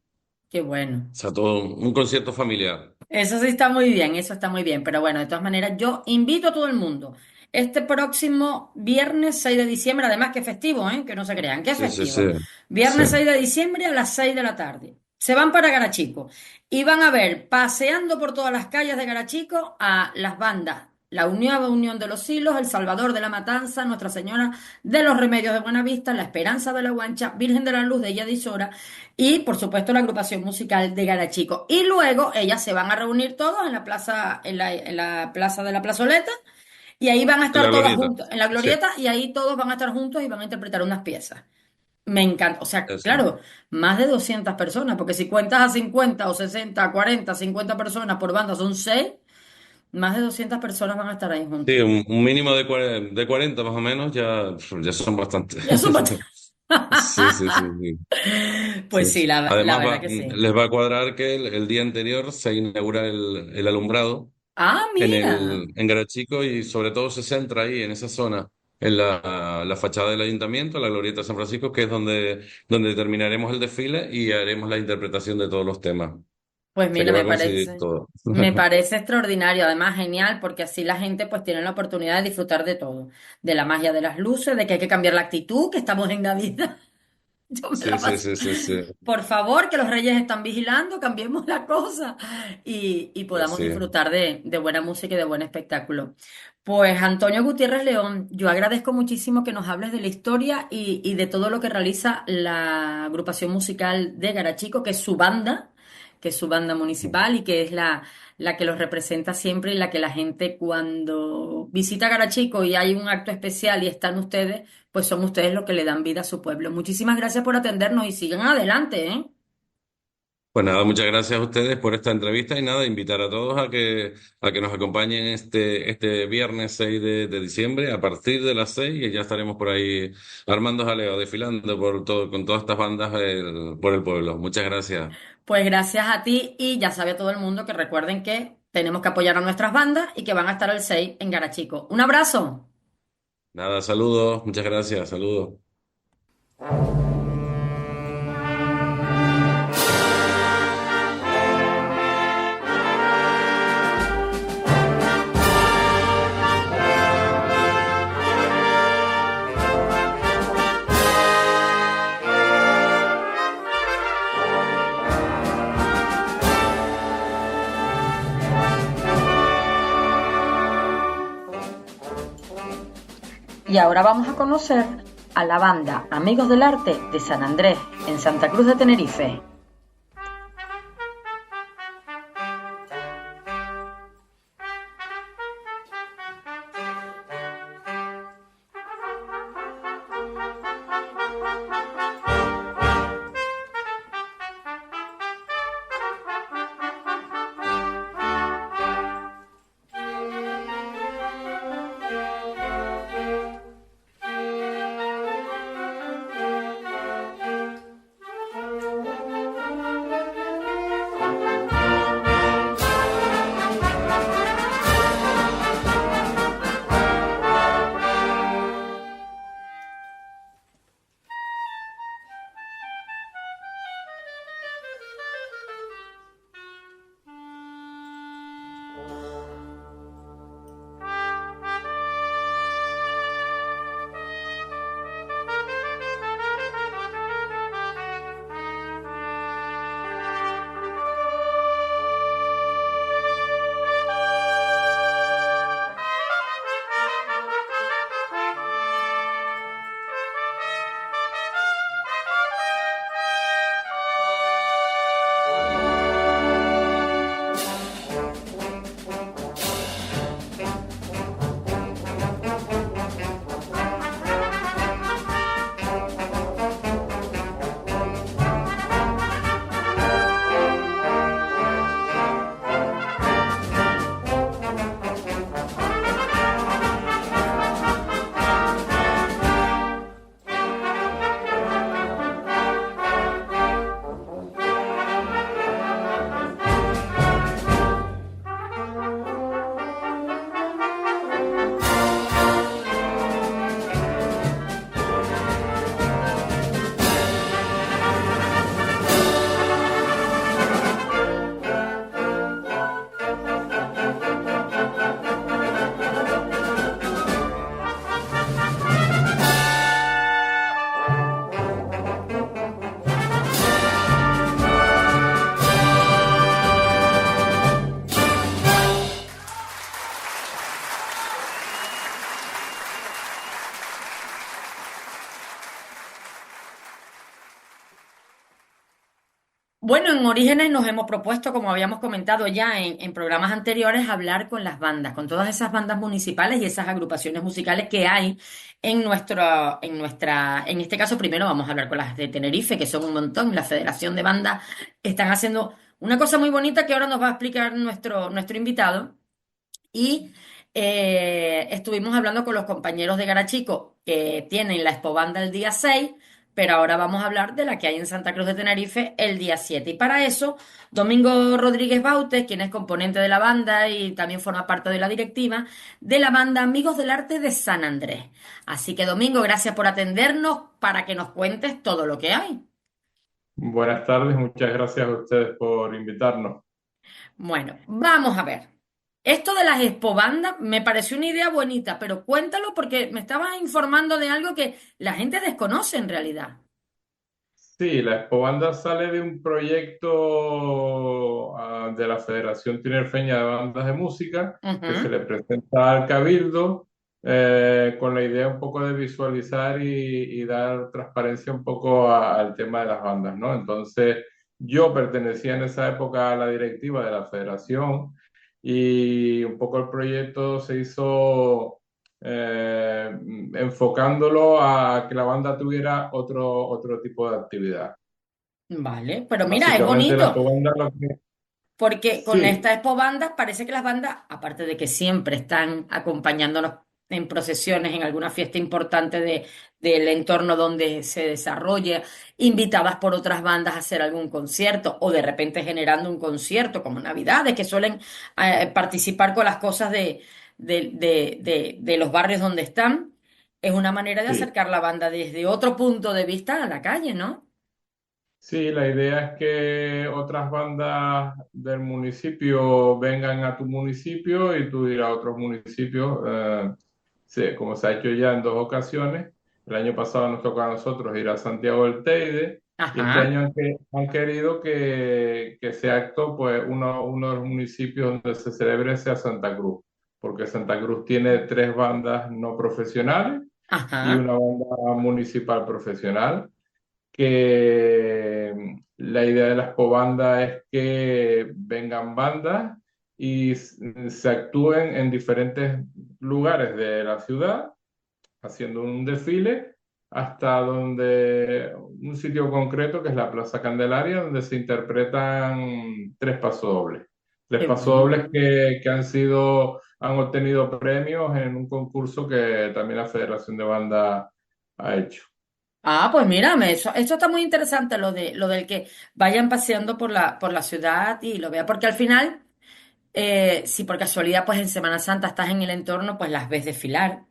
qué bueno. sea, todo un concierto familiar. Eso sí está muy bien, eso está muy bien. Pero bueno, de todas maneras, yo invito a todo el mundo. Este próximo viernes 6 de diciembre, además que es festivo, ¿eh? Que no se crean, que es Sí, sí, sí. festivo. Sí. Viernes 6 de diciembre a las 6 de la tarde. Se van para Garachico y van a ver, paseando por todas las calles de Garachico, a las bandas. La Unión de los Silos, El Salvador de la Matanza, Nuestra Señora de los Remedios de Buenavista, La Esperanza de la Guancha, Virgen de la Luz de Yadisora y por supuesto la agrupación musical de Garachico. Y luego ellas se van a reunir todos en la plaza, en la plaza de la Plazoleta, y ahí van a En la estar todas glorieta. juntas, en la Sí, glorieta, y ahí todos van a estar juntos y van a interpretar unas piezas. Me encanta, o sea, eso. claro, más de 200 personas, porque si cuentas a 50 o 60, 40, 50 personas por banda, son 6, más de 200 personas van a estar ahí Sí, juntas. un mínimo de 40 más o menos, ya son bastantes. Ya son bastantes. Sí, sí, sí, sí. Pues sí, Sí. la Además, verdad que sí. les va a cuadrar que el día anterior se inaugura el alumbrado Ah, mira. en Garachico y sobre todo se centra ahí, en esa zona, en la fachada del ayuntamiento, la Glorieta de San Francisco, que es donde terminaremos el desfile y haremos la interpretación de todos los temas. O Pues sea que mira, va a coincidir todo. me parece extraordinario, además genial, porque así la gente pues tiene la oportunidad de disfrutar de todo, de la magia de las luces, de que hay que cambiar la actitud, que estamos en Navidad. Yo me la Sí, sí, paso. sí, sí, sí. Por favor, que los reyes están vigilando, cambiemos la cosa y Pues podamos sí. disfrutar de buena música y de buen espectáculo. Pues Antonio Gutiérrez León, yo agradezco muchísimo que nos hables de la historia y de todo lo que realiza la agrupación musical de Garachico, que es su banda municipal y que es la que los representa siempre y la que la gente cuando visita Garachico y hay un acto especial y están ustedes, pues son ustedes los que le dan vida a su pueblo. Muchísimas gracias por atendernos y sigan adelante, ¿eh? Pues nada, muchas gracias a ustedes por esta entrevista y nada, invitar a todos a que nos acompañen este viernes 6 de diciembre a partir de las 6 y ya estaremos por ahí armando jaleo, desfilando por todo, con todas estas bandas por el pueblo. Muchas gracias. Pues gracias a ti y ya sabe todo el mundo que recuerden que tenemos que apoyar a nuestras bandas y que van a estar el 6 en Garachico. Un abrazo. Nada, saludos, muchas gracias, saludos. Y ahora vamos a conocer a la banda Amigos del Arte de San Andrés, en Santa Cruz de Tenerife. Bueno, en Orígenes nos hemos propuesto, como habíamos comentado ya en programas anteriores, hablar con las bandas, con todas esas bandas municipales y esas agrupaciones musicales que hay en este caso primero vamos a hablar con las de Tenerife, que son un montón, la Federación de Bandas están haciendo una cosa muy bonita que ahora nos va a explicar nuestro invitado. Y estuvimos hablando con los compañeros de Garachico que tienen la Expobanda el día 6 pero ahora vamos a hablar de la que hay en Santa Cruz de Tenerife el día 7. Y para eso, Domingo Rodríguez Bautes, quien es componente de la banda y también forma parte de la directiva de la banda Amigos del Arte de San Andrés. Así que Domingo, gracias por atendernos para que nos cuentes todo lo que hay. Buenas tardes, muchas gracias a ustedes por invitarnos. Bueno, vamos a ver. Esto de las expobandas me pareció una idea bonita, pero cuéntalo porque me estabas informando de algo que la gente desconoce en realidad. Sí, la Expobanda sale de un proyecto de la Federación Tinerfeña de Bandas de Música que se Ujú. le presenta al Cabildo con la idea un poco de visualizar y dar transparencia un poco al tema de las bandas, ¿no? Entonces, yo pertenecía en esa época a la directiva de la Federación y un poco el proyecto se hizo eh, enfocándolo a que la banda tuviera otro tipo de actividad. Vale, pero mira, es Básicamente la bonito. Expobanda lo que... Porque con Sí, esta Expo Bandas parece que las bandas, aparte de que siempre están acompañándonos en procesiones, en alguna fiesta importante del entorno donde se desarrolla, invitadas por otras bandas a hacer algún concierto o de repente generando un concierto como Navidades, que suelen participar con las cosas de los barrios donde están, es una manera de sí. acercar la banda desde otro punto de vista a la calle, ¿no? Sí, la idea es que otras bandas del municipio vengan a tu municipio y tú ir a otros municipios, sí, como se ha hecho ya en dos ocasiones. El año pasado nos tocó a nosotros ir a Santiago del Teide y este Ajá, año han querido que ese acto, pues uno de los municipios donde se celebre sea Santa Cruz, porque Santa Cruz tiene tres bandas no profesionales y ajá. una banda municipal profesional que la idea de las cobandas es que vengan bandas y se actúen en diferentes lugares de la ciudad, haciendo un desfile hasta donde un sitio concreto que es la Plaza Candelaria, donde se interpretan tres pasodobles. Tres Qué pasodobles bueno. que han obtenido premios en un concurso que también la Federación de Banda ha hecho. Ah, pues mírame, eso está muy interesante, lo del que vayan paseando por la ciudad y lo vea, porque al final, si por casualidad, pues en Semana Santa estás en el entorno, pues las ves desfilar,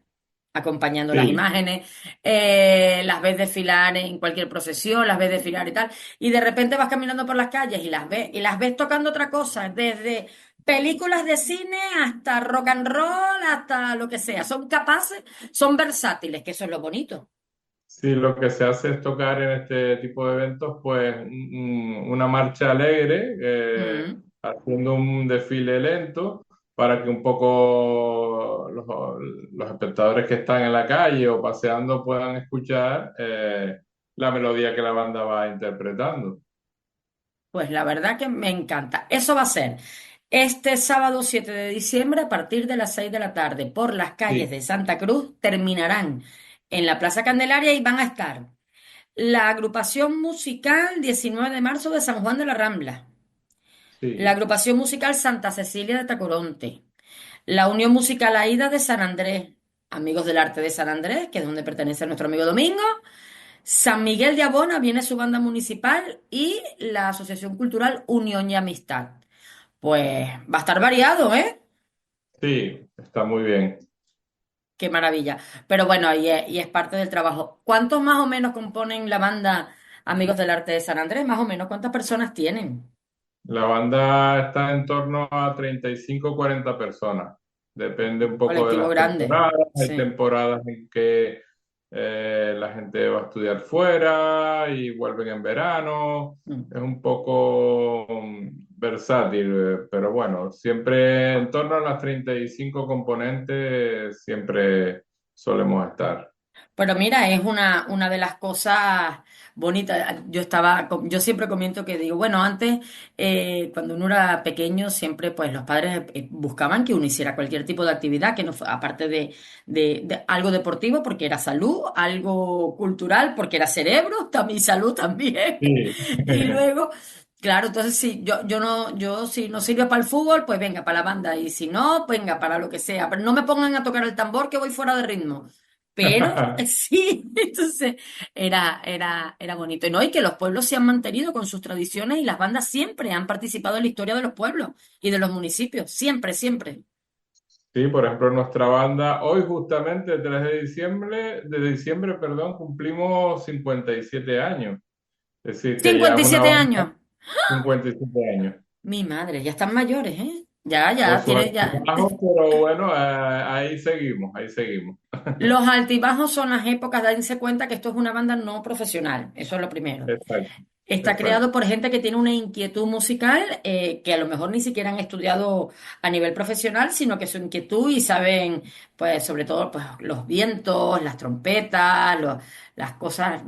acompañando las Sí. imágenes, las ves desfilar en cualquier procesión, las ves desfilar y tal, y de repente vas caminando por las calles y las ves tocando otra cosa, desde películas de cine hasta rock and roll, hasta lo que sea, son capaces, son versátiles, que eso es lo bonito. Sí, lo que se hace es tocar en este tipo de eventos, pues una marcha alegre, Mm. haciendo un desfile lento para que un poco los espectadores que están en la calle o paseando puedan escuchar la melodía que la banda va interpretando. Pues la verdad que me encanta. Eso va a ser este sábado 7 de diciembre a partir de las 6 de la tarde por las calles Sí, de Santa Cruz. Terminarán en la Plaza Candelaria y van a estar la agrupación musical 19 de marzo de San Juan de la Rambla, la sí, agrupación musical Santa Cecilia de Tacoronte, la Unión Musical Aída de San Andrés, Amigos del Arte de San Andrés, que es donde pertenece nuestro amigo Domingo. San Miguel de Abona viene su banda municipal y la Asociación Cultural Unión y Amistad. Pues va a estar variado, ¿eh? sí, está muy bien. Qué maravilla. Pero bueno, y es parte del trabajo. ¿Cuántos más o menos componen la banda Amigos del Arte de San Andrés? Más o menos, ¿cuántas personas tienen? La banda está en torno a 35 o 40 personas. Depende un poco de Colectivo las grande. temporadas. Hay Sí. temporadas en que la gente va a estudiar fuera y vuelven en verano. Mm. Es un poco versátil, pero bueno, siempre en torno a las 35 componentes siempre solemos estar. Pero mira, es una de las cosas bonitas. Yo siempre comento que digo, bueno, antes, cuando uno era pequeño, siempre pues los padres buscaban que uno hiciera cualquier tipo de actividad, que no aparte de algo deportivo, porque era salud, algo cultural, porque era cerebro, también salud también. Sí. Y luego, claro, entonces si yo si no sirve para el fútbol, pues venga, para la banda, y si no, venga, para lo que sea. Pero no me pongan a tocar el tambor que voy fuera de ritmo. pero sí, entonces era bonito. Y no, y que los pueblos se han mantenido con sus tradiciones y las bandas siempre han participado en la historia de los pueblos y de los municipios, siempre, siempre. Sí, por ejemplo, nuestra banda, hoy justamente, el 3 de diciembre, perdón, cumplimos 57 años. Es decir, que ya cincuenta y es una siete banda años. 57 años. Mi madre, ya están mayores, ¿eh? Ya, Con ya, sus tiene ya. altibajos, pero bueno, ahí seguimos, ahí seguimos. Los altibajos son las épocas, dense cuenta que esto es una banda no profesional, eso es lo primero. Exacto, Está creado exacto. por gente que tiene una inquietud musical que a lo mejor ni siquiera han estudiado a nivel profesional, sino que su inquietud y saben, pues, sobre todo, pues, los vientos, las trompetas, las cosas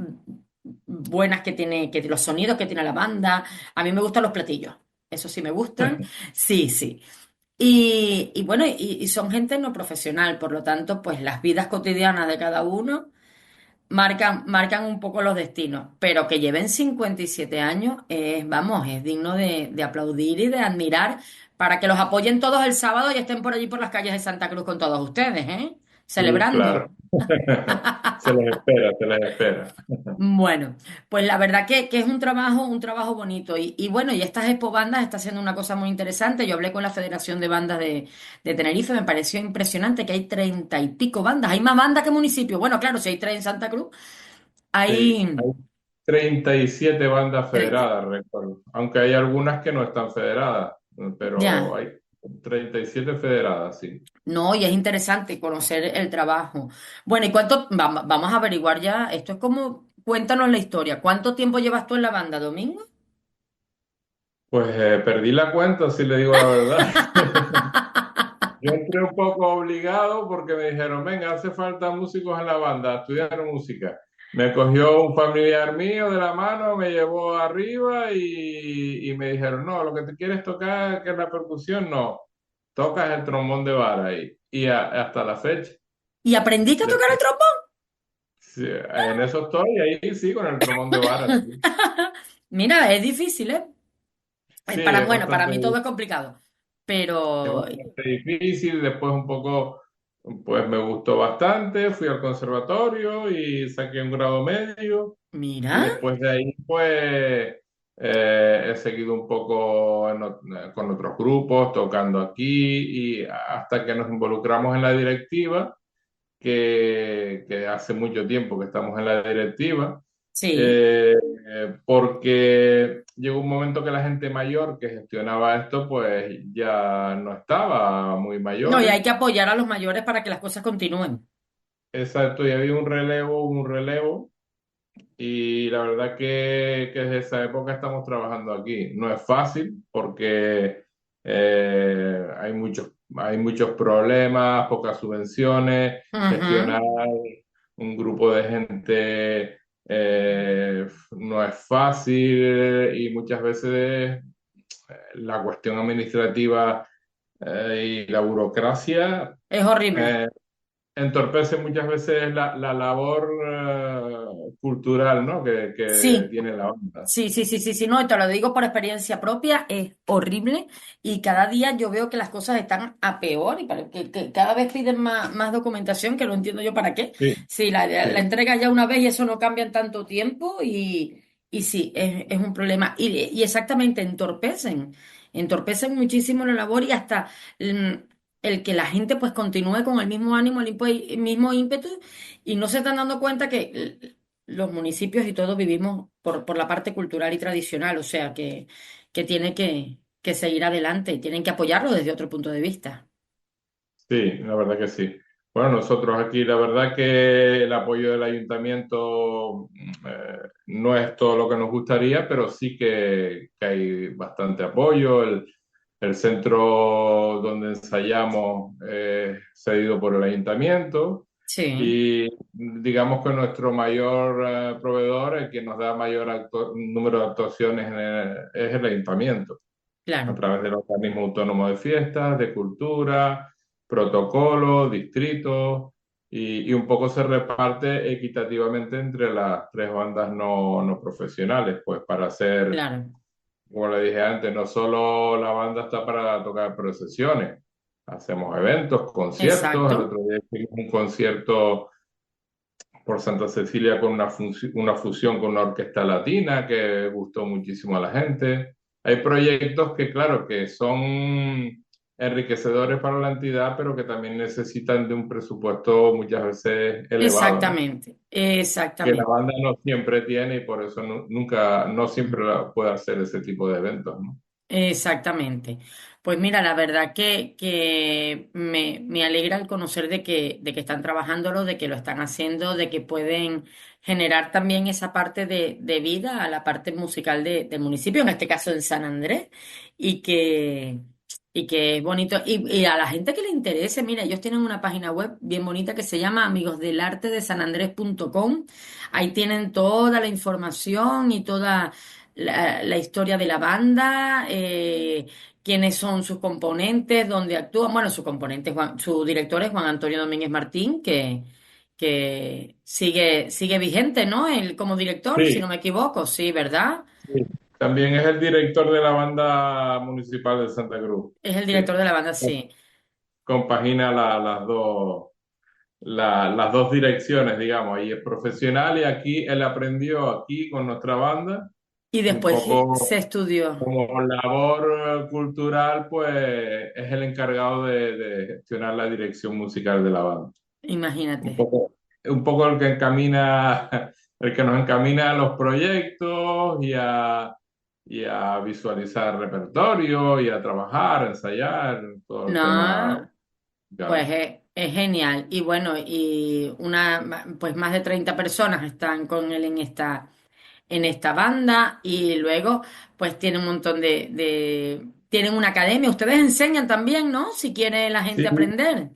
buenas que tiene, que los sonidos que tiene la banda. A mí me gustan los platillos, eso sí me gustan, sí, sí. Y bueno, y son gente no profesional, por lo tanto, pues las vidas cotidianas de cada uno marcan un poco los destinos, pero que lleven 57 años es, vamos, es digno de aplaudir y de admirar para que los apoyen todos el sábado y estén por allí por las calles de Santa Cruz con todos ustedes, ¿eh? Sí, Celebrando. claro. Se les espera, se les espera. Bueno, pues la verdad que es un trabajo bonito. Y bueno, y estas Expo Bandas está haciendo una cosa muy interesante. Yo hablé con la Federación de Bandas de Tenerife, me pareció impresionante que hay 30 y pico bandas. Hay más bandas que municipios. Bueno, claro, si hay tres en Santa Cruz, Sí, hay hay 37 bandas 30. federadas, recuerdo. Aunque hay algunas que no están federadas, pero Ya, hay 37 federadas, sí. no, y es interesante conocer el trabajo. Bueno, ¿y cuánto? Vamos a averiguar ya. Esto es como, cuéntanos la historia. ¿Cuánto tiempo llevas tú en la banda, Domingo? Pues perdí la cuenta, si le digo la verdad. Yo entré un poco obligado porque me dijeron, venga, hace falta músicos en la banda, estudiar música. Me cogió un familiar mío de la mano, me llevó arriba y me dijeron, no, lo que te quieres tocar, que es la percusión, no, tocas el trombón de vara ahí. Y hasta la fecha, ¿Y aprendiste a de- tocar el trombón? sí, en eso estoy, ahí sí, con el trombón de vara, sí. Mira, es difícil, ¿eh? Sí, Bueno, para mí todo es complicado. es Pero, bastante difícil, después un poco, pues me gustó bastante, fui al conservatorio y saqué un grado medio. Y mira, después de ahí, pues, he seguido un poco con otros grupos, tocando aquí, y hasta que nos involucramos en la directiva, que hace mucho tiempo que estamos en la directiva, sí. eh, porque llegó un momento que la gente mayor que gestionaba esto, pues ya no estaba muy No, y hay mayores. que apoyar a los mayores para que las cosas continúen. Exacto, y había un relevo. Y la verdad que desde esa época estamos trabajando aquí. No es fácil porque hay muchos problemas, pocas subvenciones, gestionar Ujú. un grupo de gente no es fácil y muchas veces la cuestión administrativa y la burocracia Es horrible. eh, entorpece muchas veces la labor cultural, ¿no? que Sí. tiene la banda. Sí, sí, sí, sí, sí, no, y te lo digo por experiencia propia, es horrible y cada día yo veo que las cosas están a peor y que cada vez piden más documentación, que no entiendo yo para qué. Sí, Sí, la sí, entrega ya una vez y eso no cambia en tanto tiempo y sí, es un problema. Y exactamente, entorpecen muchísimo la labor y hasta mm, el que la gente pues continúe con el mismo ánimo, el mismo ímpetu y no se están dando cuenta que los municipios y todos vivimos por la parte cultural y tradicional, o sea que tiene que seguir adelante y tienen que apoyarlo desde otro punto de vista. sí, la verdad que sí. Bueno, nosotros aquí, la verdad que el apoyo del ayuntamiento no es todo lo que nos gustaría, pero sí que hay bastante apoyo. El centro donde ensayamos es cedido por el ayuntamiento. Sí, Y digamos que nuestro mayor proveedor, el que nos da mayor número de actuaciones es el ayuntamiento, a claro, través del organismo autónomo de fiestas, de cultura, protocolo, distritos, y un poco se reparte equitativamente entre las tres bandas no profesionales, pues para hacer, claro, como le dije antes, no solo la banda está para tocar procesiones, hacemos eventos, conciertos. El exacto. otro día hicimos un concierto por Santa Cecilia con una fusión con una orquesta latina que gustó muchísimo a la gente. Hay proyectos que, claro, que son enriquecedores para la entidad, pero que también necesitan de un presupuesto muchas veces elevado, ¿no? Exactamente, Que la exactamente. banda no siempre tiene y por eso nunca, no siempre puede hacer ese tipo de eventos, ¿no? Exactamente. Pues mira, la verdad que me alegra el conocer de que están trabajándolo, de que lo están haciendo, de que pueden generar también esa parte de vida a la parte musical del municipio, en este caso en San Andrés, y y que es bonito. Y a la gente que le interese, mira, ellos tienen una página web bien bonita que se llama amigosdelartedesanandres.com. Ahí tienen toda la información y toda la historia de la banda, quiénes son sus componentes, dónde actúan. Bueno, su componente, su director es Juan Antonio Domínguez Martín, que sigue vigente, ¿no? Él como director, si Sí, no me equivoco, sí, ¿verdad? sí. También es el director de la banda municipal de Santa Cruz. Es el Sí. director de la banda, sí. Compagina las dos direcciones, digamos, y es profesional y aquí él aprendió aquí con nuestra banda, Y un después se poco estudió, como labor cultural, pues es el encargado de gestionar la dirección musical de la banda. Un imagínate. poco, un poco el que encamina, el que nos encamina a los proyectos y a visualizar repertorio y a trabajar, a ensayar, todo el tema No, pues musical. es genial. Y bueno, pues más de 30 personas están con él en esta banda y luego pues tiene un montón tienen una academia. Ustedes enseñan también, ¿no? Si quiere la gente Sí, aprender.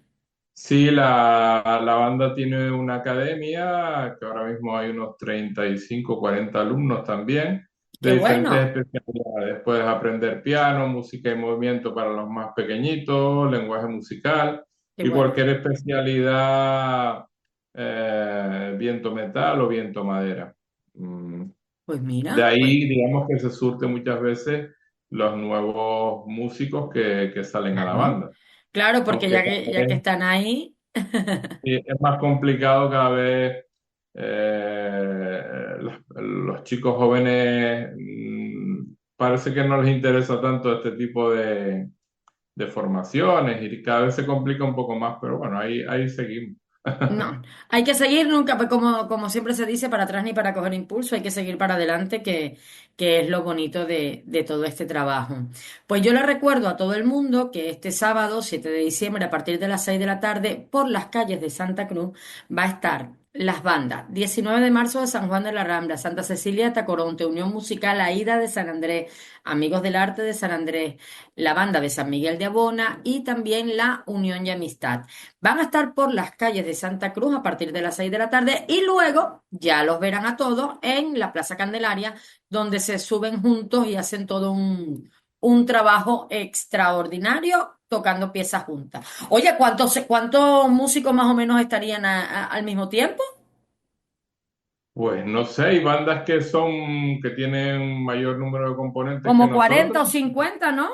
sí, la banda tiene una academia que ahora mismo hay unos 35 40 alumnos también Qué de diferentes bueno, especialidades. Puedes aprender piano, música y movimiento para los más pequeñitos, lenguaje musical qué y bueno. cualquier especialidad, viento metal o viento madera. Mm, Pues De mira, pues ahí, digamos que se surte muchas veces los nuevos músicos que salen a la claro. banda. Claro, porque Aunque ya que están ahí, sí, es más complicado cada vez. Los chicos jóvenes parece que no les interesa tanto este tipo de formaciones y cada vez se complica un poco más, pero bueno, ahí seguimos. no, hay que seguir nunca, pues como siempre se dice, para atrás ni para coger impulso, hay que seguir para adelante, que es lo bonito de todo este trabajo. Pues yo le recuerdo a todo el mundo que este sábado, 7 de diciembre, a partir de las 6 de la tarde, por las calles de Santa Cruz, va a estar las bandas. 19 de marzo de San Juan de la Rambla, Santa Cecilia de Tacoronte, Unión Musical Aída de San Andrés, Amigos del Arte de San Andrés, la banda de San Miguel de Abona y también la Unión y Amistad. Van a estar por las calles de Santa Cruz a partir de las 6 de la tarde y luego ya los verán a todos en la Plaza Candelaria, donde se suben juntos y hacen todo un trabajo extraordinario tocando piezas juntas. Oye, ¿cuántos músicos más o menos estarían al mismo tiempo? Pues no sé, hay bandas que tienen un mayor número de componentes que Como nosotros. 40 o 50, ¿no?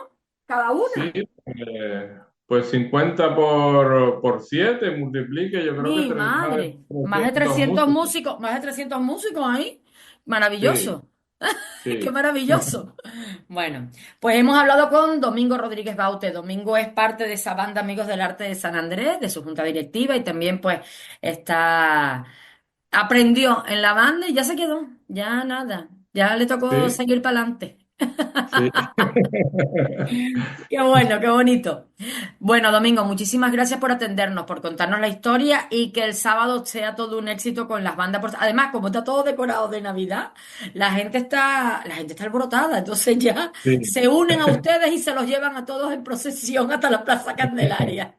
Cada Sí, una. pues 50 por 7 multiplique, yo creo que Mi más de madre, 300 músicos. más de 300 músicos ahí. Sí, Maravilloso. ¡Qué sí, maravilloso! Bueno, pues hemos hablado con Domingo Rodríguez Baute. Domingo es parte de esa banda Amigos del Arte de San Andrés, de su junta directiva, y también pues aprendió en la banda y ya se quedó. Ya nada, ya le tocó sí, seguir para adelante. sí, Qué bueno, qué bonito. Bueno, Domingo, muchísimas gracias por atendernos, por contarnos la historia y que el sábado sea todo un éxito con las bandas. Además, como está todo decorado de Navidad, la gente está alborotada, entonces ya sí. se unen a ustedes y se los llevan a todos en procesión hasta la Plaza Candelaria.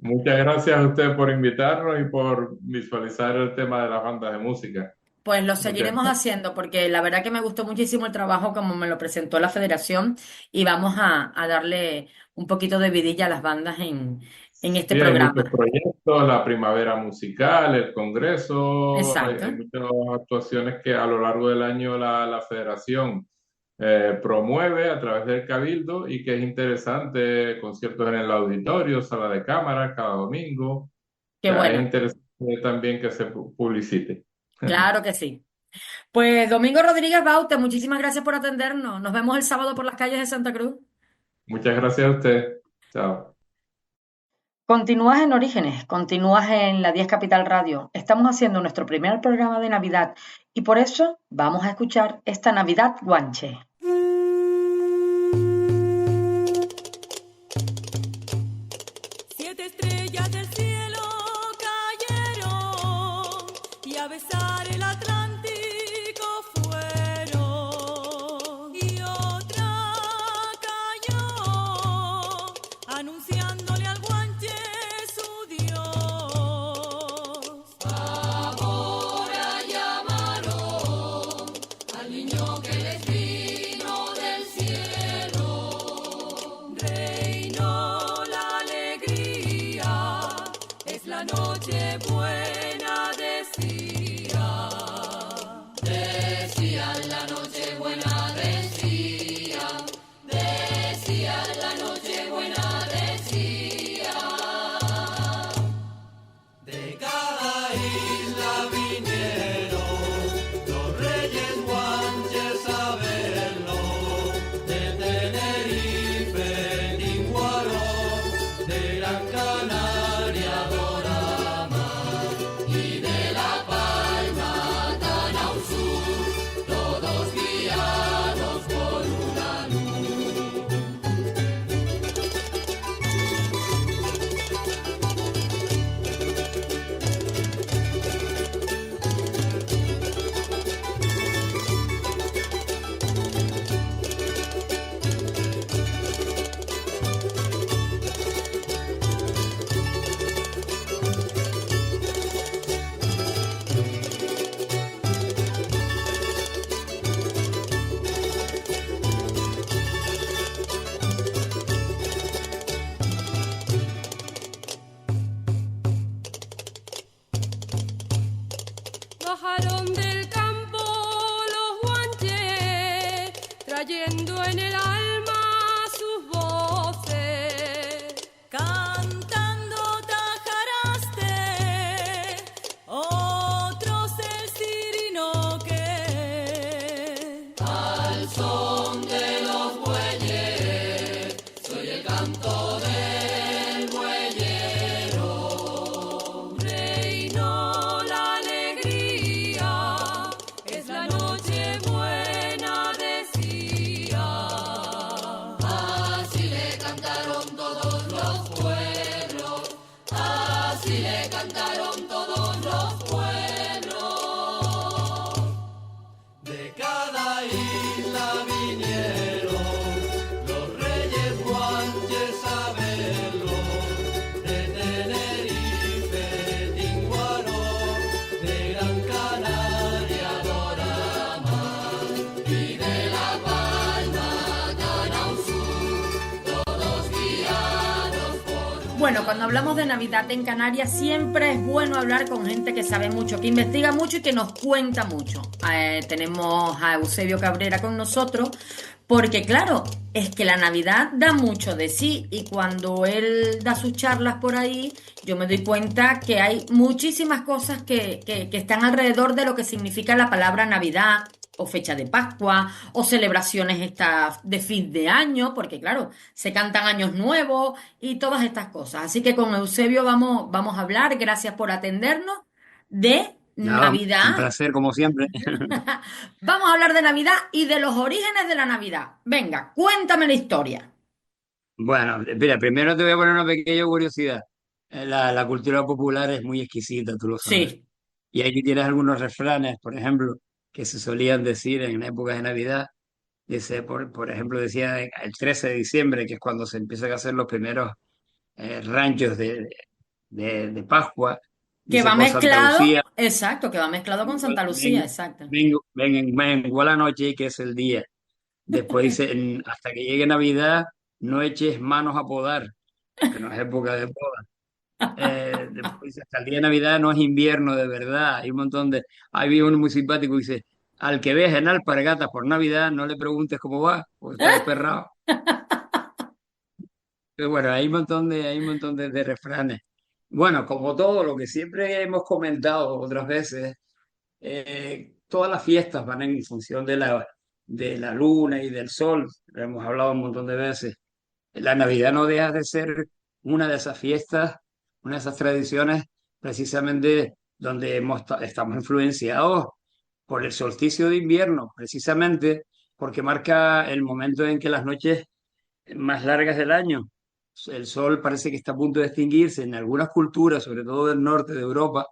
Muchas gracias a usted por invitarnos y por visualizar el tema de las bandas de música. Pues lo Muchas seguiremos haciendo porque la verdad que me gustó muchísimo el trabajo como me lo presentó la federación y vamos a darle un poquito de vidilla a las bandas en este Sí, hay muchos programa. proyectos, la primavera musical, el congreso, Exacto. hay muchas actuaciones que a lo largo del año la federación promueve a través del Cabildo y que es interesante, conciertos en el auditorio, sala de cámara cada domingo. O Qué sea, es bueno. interesante también que se publicite. Claro que sí. Pues Domingo Rodríguez Baute, muchísimas gracias por atendernos. Nos vemos el sábado por las calles de Santa Cruz. Muchas gracias a usted. Chao. Continúas en Orígenes, continúas en la 10 Capital Radio. Estamos haciendo nuestro primer programa de Navidad y por eso vamos a escuchar esta Navidad Guanche. 7 estrellas del cielo cayeron y a besar el Atlántico fueron. Y otra cayó anunciándole al guanche su Dios. Ahora llamaron al niño que les vino del cielo. Reinó la alegría, es la noche buena, decía. Decían la noche buena, decían. Decían la noche buena, decía. De cada isla vinieron los reyes guanches a verlo. De Tenerife, Tinguarón, de Gran Canaria, Dorama y de La Palma, tan al sur, todos guiados por una luz. Bajaron del campo los guanches, trayendo en el alma sus voces, cantando tajaraste, otros el sirinoque. Al son de los bueyes, soy el canto del bueyero. Reinó la alegría, es la noche buena, decía. Así le cantaron todos los pueblos, así le cantaron todos los pueblos. De cada isla vinieron los reyes guanches a verlo. De Tenerife, Tinguarón, de Gran Canaria, Dorama y de La Palma, tan al sur, todos guiados por un. Bueno, cuando hablamos de Navidad en Canarias siempre es bueno hablar con gente que sabe mucho, que investiga mucho y que nos cuenta mucho. Tenemos a Eusebio Cabrera con nosotros porque claro, es que la Navidad da mucho de sí y cuando él da sus charlas por ahí, yo me doy cuenta que hay muchísimas cosas que están alrededor de lo que significa la palabra Navidad o fecha de Pascua o celebraciones estas de fin de año, porque claro, se cantan años nuevos y todas estas cosas. Así que con Eusebio vamos a hablar, gracias por atendernos, de Nada, un Navidad. placer como siempre. Vamos a hablar de Navidad y de los orígenes de la Navidad. Venga, cuéntame la historia. Bueno, mira, primero te voy a poner una pequeña curiosidad. La cultura popular es muy exquisita, tú lo sabes. Sí, Y aquí tienes algunos refranes, por ejemplo, que se solían decir en épocas de Navidad. Dice, por ejemplo, decía el 13 de diciembre, que es cuando se empiezan a hacer los primeros ranchos de Pascua. que Dice, va por Santa mezclado, Lucía, exacto, que va mezclado con Santa Lucía, exacto. menguó la noche, que es el día. Después dice, hasta que llegue Navidad, no eches manos a podar, porque no es época de poda. Después dice, hasta el día de Navidad no es invierno de verdad. Hay un montón de... Hay vi uno muy simpático que dice, al que veas en alpargatas por Navidad, no le preguntes cómo va, porque está desperrado. Pero bueno, hay un montón de refranes. Bueno, como todo lo que siempre hemos comentado otras veces, todas las fiestas van en función de la luna y del sol, lo hemos hablado un montón de veces. La Navidad no deja de ser una de esas fiestas, una de esas tradiciones, precisamente donde estamos influenciados por el solsticio de invierno, precisamente porque marca el momento en que las noches más largas del año. El sol parece que está a punto de extinguirse en algunas culturas, sobre todo del norte de Europa,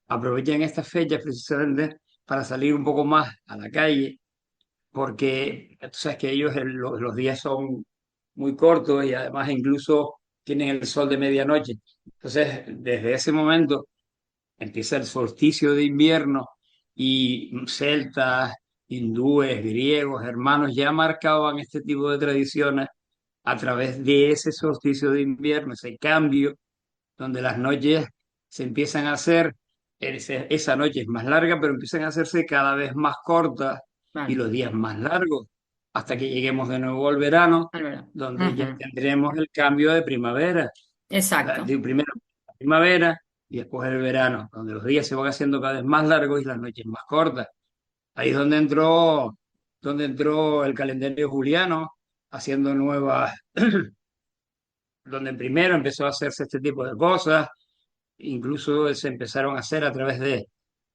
aprovechan estas fechas precisamente para salir un poco más a la calle, porque tú sabes que ellos los días son muy cortos y además incluso tienen el sol de medianoche. Entonces, desde ese momento empieza el solsticio de invierno y celtas, hindúes, griegos, hermanos ya marcaban este tipo de tradiciones a través de ese solsticio de invierno, ese cambio donde las noches se empiezan a hacer, esa noche es más larga, pero empiezan a hacerse cada vez más cortas y Vale, los días más largos, hasta que lleguemos de nuevo al verano, al verano. donde ya Ujú. tendremos el cambio de primavera. Exacto. De primero la primavera y después el verano, donde los días se van haciendo cada vez más largos y las noches más cortas. Ahí es donde entró el calendario juliano, haciendo nuevas, donde primero empezó a hacerse este tipo de cosas, incluso se empezaron a hacer a través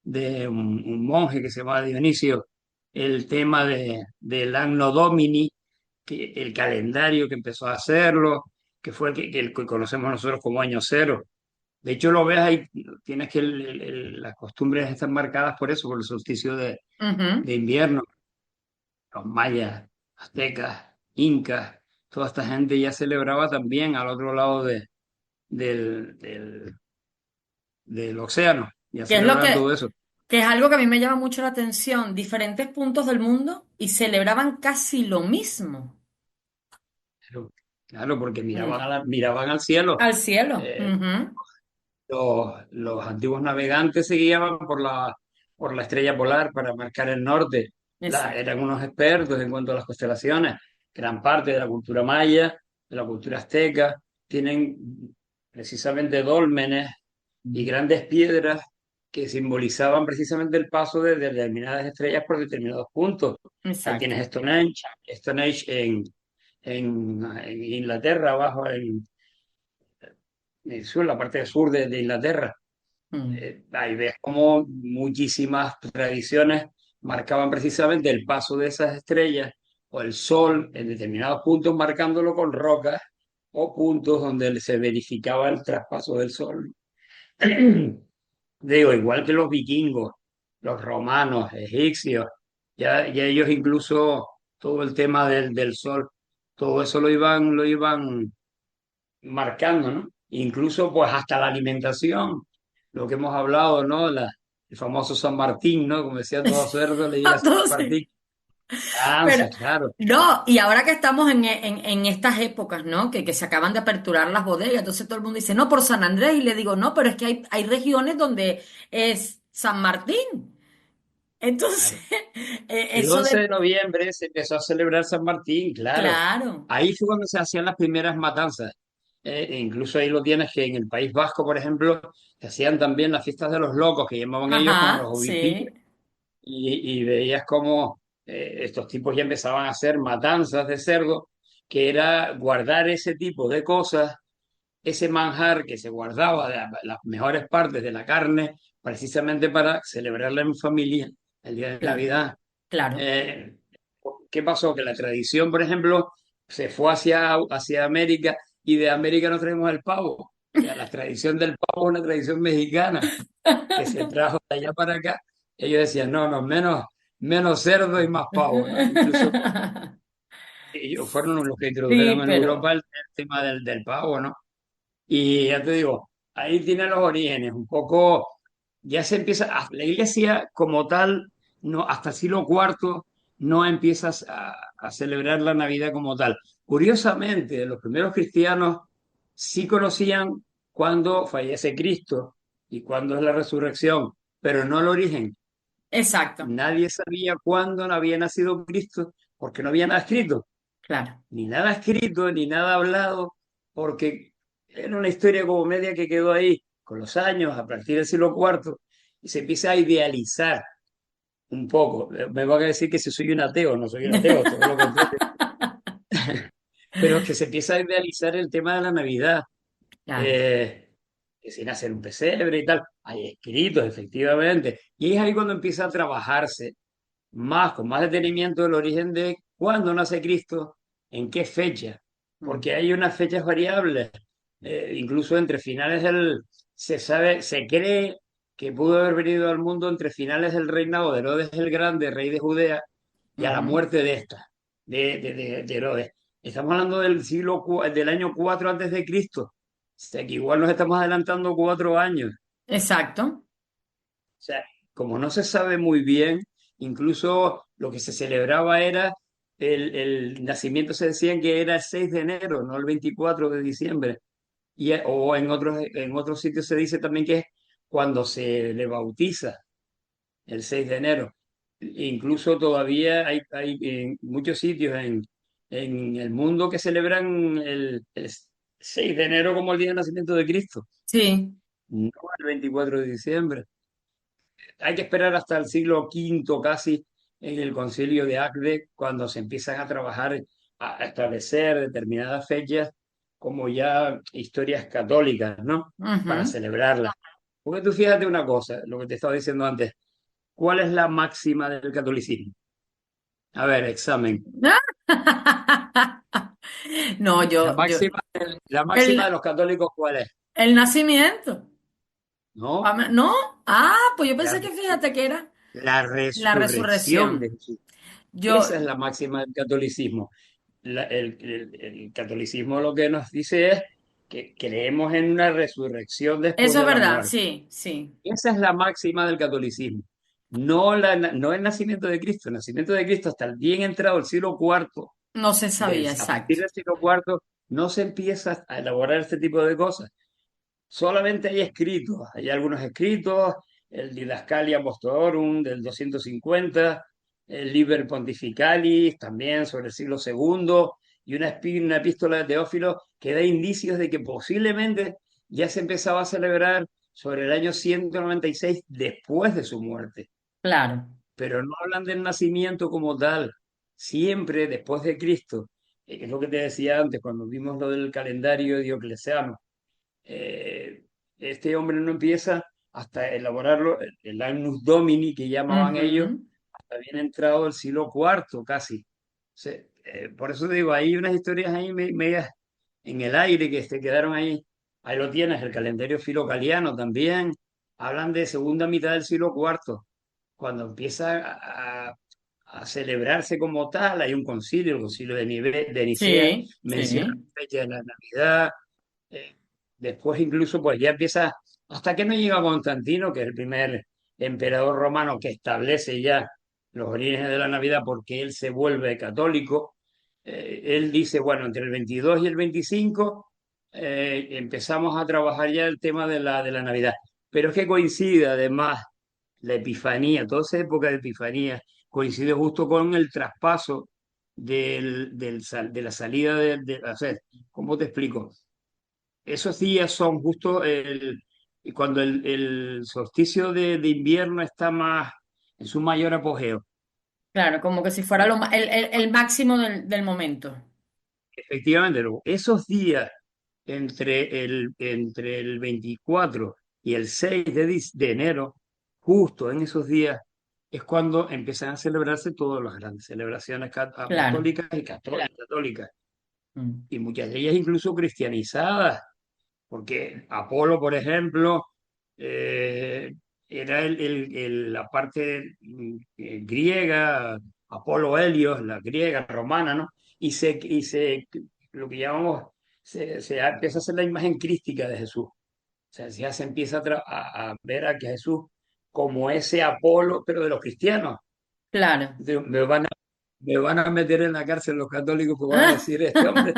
de un monje que se llamaba Dionisio, el tema del Anno Domini, que el calendario que empezó a hacerlo, que fue el que conocemos nosotros como año cero. De hecho, lo ves ahí, tienes que las costumbres están marcadas por eso, por el solsticio Ujú. de invierno. Los mayas, aztecas, incas, toda esta gente ya celebraba también al otro lado del, del, del océano, ya Que es lo celebraban todo eso. que es algo que a mí me llama mucho la atención. Diferentes puntos del mundo y celebraban casi lo mismo. Claro, claro, porque Mm. miraban al cielo. Al cielo. Eh, Ujú. los antiguos navegantes se guiaban por la estrella polar para marcar el norte. Exacto. Eran unos expertos en cuanto a las constelaciones. Gran parte de la cultura maya, de la cultura azteca, tienen precisamente dólmenes y grandes piedras que simbolizaban precisamente el paso de determinadas estrellas por determinados puntos. Ahí Exacto. tienes Stonehenge en Inglaterra, abajo en el sur, la parte sur de Inglaterra. Mm. Ahí ves como muchísimas tradiciones marcaban precisamente el paso de esas estrellas o el sol en determinados puntos, marcándolo con rocas o puntos donde se verificaba el traspaso del sol. Digo, igual que los vikingos, los romanos, egipcios, ya ellos incluso todo el tema del sol, todo eso lo iban marcando, ¿no? Incluso pues hasta la alimentación, lo que hemos hablado, ¿no? El famoso San Martín, ¿no? Como decía todo cerdo, le diga San Entonces, Martín. Cansa, pero claro. no, y ahora que estamos en estas épocas, ¿no? Que se acaban de aperturar las bodegas, entonces todo el mundo dice, no, por San Andrés, y le digo, no, pero es que hay regiones donde es San Martín. Entonces, Claro. El eso 11 de, de noviembre se empezó a celebrar San Martín, claro. claro, Ahí fue cuando se hacían las primeras matanzas. E incluso ahí lo tienes que en el País Vasco, por ejemplo, se hacían también las fiestas de los locos, que llamaban ellos como los ajá, ovipillos, sí, y veías cómo estos tipos ya empezaban a hacer matanzas de cerdo, que era guardar ese tipo de cosas, ese manjar que se guardaba de las mejores partes de la carne, precisamente para celebrarla en familia el día de claro, Navidad. claro. Eh, ¿Qué pasó? Que la tradición, por ejemplo, se fue hacia América y de América nos traemos el pavo. O sea, la tradición del pavo es una tradición mexicana que se trajo de allá para acá. Ellos decían, no, no, menos cerdo y más pavo, ¿no? Incluso ellos fueron los que Sí, introdujeron en Europa pero el tema del pavo, ¿no? Y ya te digo, ahí tiene los orígenes, un poco, ya se empieza, la iglesia como tal, no, hasta el siglo cuarto no empiezas a celebrar la Navidad como tal. Curiosamente, los primeros cristianos sí conocían cuándo fallece Cristo y cuándo es la resurrección, pero no el origen. exacto, Nadie sabía cuándo había nacido Cristo porque no había nada escrito claro, ni nada escrito, ni nada hablado, porque era una historia como media que quedó ahí con los años, a partir del siglo IV, y se empieza a idealizar un poco. Me van a decir que si soy un ateo, no soy un ateo, todo lo contrario. Pero es que se empieza a idealizar el tema de la Navidad, Claro. eh, que sin hacer un pesebre y tal. Hay escritos, efectivamente. Y es ahí cuando empieza a trabajarse más, con más detenimiento, el origen de cuándo nace Cristo, en qué fecha, Mm. porque hay unas fechas variables, incluso entre finales del, se sabe, se cree que pudo haber venido al mundo entre finales del reinado de Herodes el Grande, rey de Judea, y a la Ujú. muerte de esta, de Herodes. Estamos hablando del del año 4 antes de Cristo, o sea que igual nos estamos adelantando 4 años. Exacto. O sea, como no se sabe muy bien, incluso lo que se celebraba era el nacimiento, se decían que era el 6 de enero, no el 24 de diciembre. O en otros sitios se dice también que es cuando se le bautiza, el 6 de enero. Incluso todavía hay en muchos sitios en el mundo que celebran el 6 de enero como el día de nacimiento de Cristo, Sí. no el 24 de diciembre. Hay que esperar hasta el siglo V casi en el concilio de Agde, cuando se empiezan a trabajar, a establecer determinadas fechas como ya historias católicas, ¿no? Para Ujú. celebrarlas. Porque tú fíjate una cosa, lo que te estaba diciendo antes, ¿cuál es la máxima del catolicismo? A ver, examen. No, La máxima de el, los católicos, ¿cuál es? el nacimiento. ¿No? ¿No? Ah, pues yo La, pensé que fíjate que era la la resurrección de resurrección. Jesús. Yo, Esa es la máxima del catolicismo. El catolicismo lo que nos dice es que creemos en una resurrección después eso es de la verdad, muerte. sí, sí. Esa es la máxima del catolicismo. No el nacimiento de Cristo. El nacimiento de Cristo hasta el bien entrado el siglo IV, No se sabía, a exacto. partir del siglo IV, no se empieza a elaborar este tipo de cosas. Solamente hay escritos, hay algunos escritos, el Didascalia Apostolorum del 250, el Liber Pontificalis también sobre el siglo segundo, y una epístola de Teófilo que da indicios de que posiblemente ya se empezaba a celebrar sobre el año 196 después de su muerte, Claro. pero no hablan del nacimiento como tal, siempre después de Cristo. Es lo que te decía antes cuando vimos lo del calendario diocleciano. eh, este hombre no empieza hasta elaborarlo, el Agnus Domini que llamaban ellos, Ujú. hasta bien entrado el siglo IV casi. Por eso digo, hay unas historias ahí medias en el aire que se quedaron ahí. Ahí lo tienes, el calendario filocaliano también. Hablan de segunda mitad del siglo IV, cuando empieza a celebrarse como tal. Hay un concilio, el concilio de Nicea, Sí, menciona sí. la fecha de la Navidad. eh, Después incluso pues ya empieza, hasta que no llega Constantino, que es el primer emperador romano que establece ya los orígenes de la Navidad porque él se vuelve católico. Él dice, bueno, entre el 22 y el 25 empezamos a trabajar ya el tema de la Navidad. Pero es que coincide además la Epifanía, toda esa época de Epifanía, coincide justo con el traspaso de la salida o sea, ¿cómo te explico? Esos días son justo cuando el solsticio de invierno está más en su mayor apogeo. Claro, como que si fuera el máximo del momento. Efectivamente, luego, esos días entre el 24 y el 6 de enero, justo en esos días, es cuando empiezan a celebrarse todas las grandes celebraciones Claro. apostólicas y católicas, Mm. y muchas de ellas incluso cristianizadas. Porque Apolo, por ejemplo, eh, era la parte griega, Apolo Helios, la griega romana, ¿no? Lo que llamamos, se empieza a hacer la imagen crística de Jesús. O sea, ya se empieza a ver a que Jesús como ese Apolo, pero de los cristianos. Claro. Me van a meter en la cárcel los católicos porque van a decir, este hombre.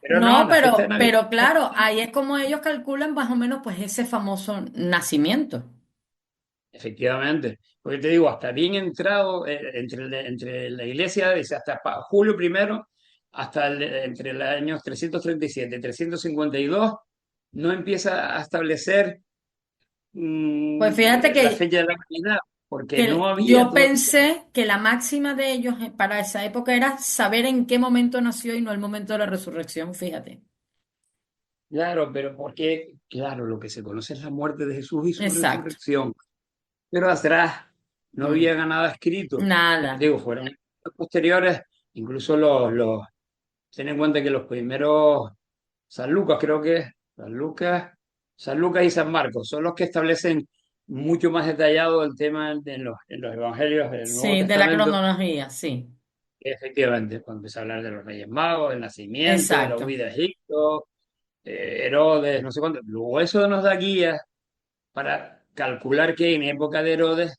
Pero no, No, la fiesta de Navidad. pero claro, ahí es como ellos calculan más o menos pues ese famoso nacimiento. Efectivamente, porque te digo, hasta bien entrado entre la iglesia, dice hasta julio primero, hasta entre los años 337 y 352, no empieza a establecer Pues fíjate la fecha de la Navidad, porque no que había yo todavía. pensé que la máxima de ellos para esa época era saber en qué momento nació y no el momento de la resurrección, fíjate. Claro, pero porque, claro, lo que se conoce es la muerte de Jesús y su Exacto. resurrección. Pero atrás no Mm. había nada escrito. Nada. Digo, fueron posteriores, incluso ten en cuenta que los primeros, San Lucas creo que es, San Lucas y San Marcos son los que establecen mucho más detallado el tema en los evangelios del Nuevo Sí, de la Testamento. cronología, sí. Efectivamente, cuando empieza a hablar de los Reyes Magos, del nacimiento, de la Exacto. huida de Egipto, Herodes, no sé cuánto. Luego eso nos da guía para calcular que en época de Herodes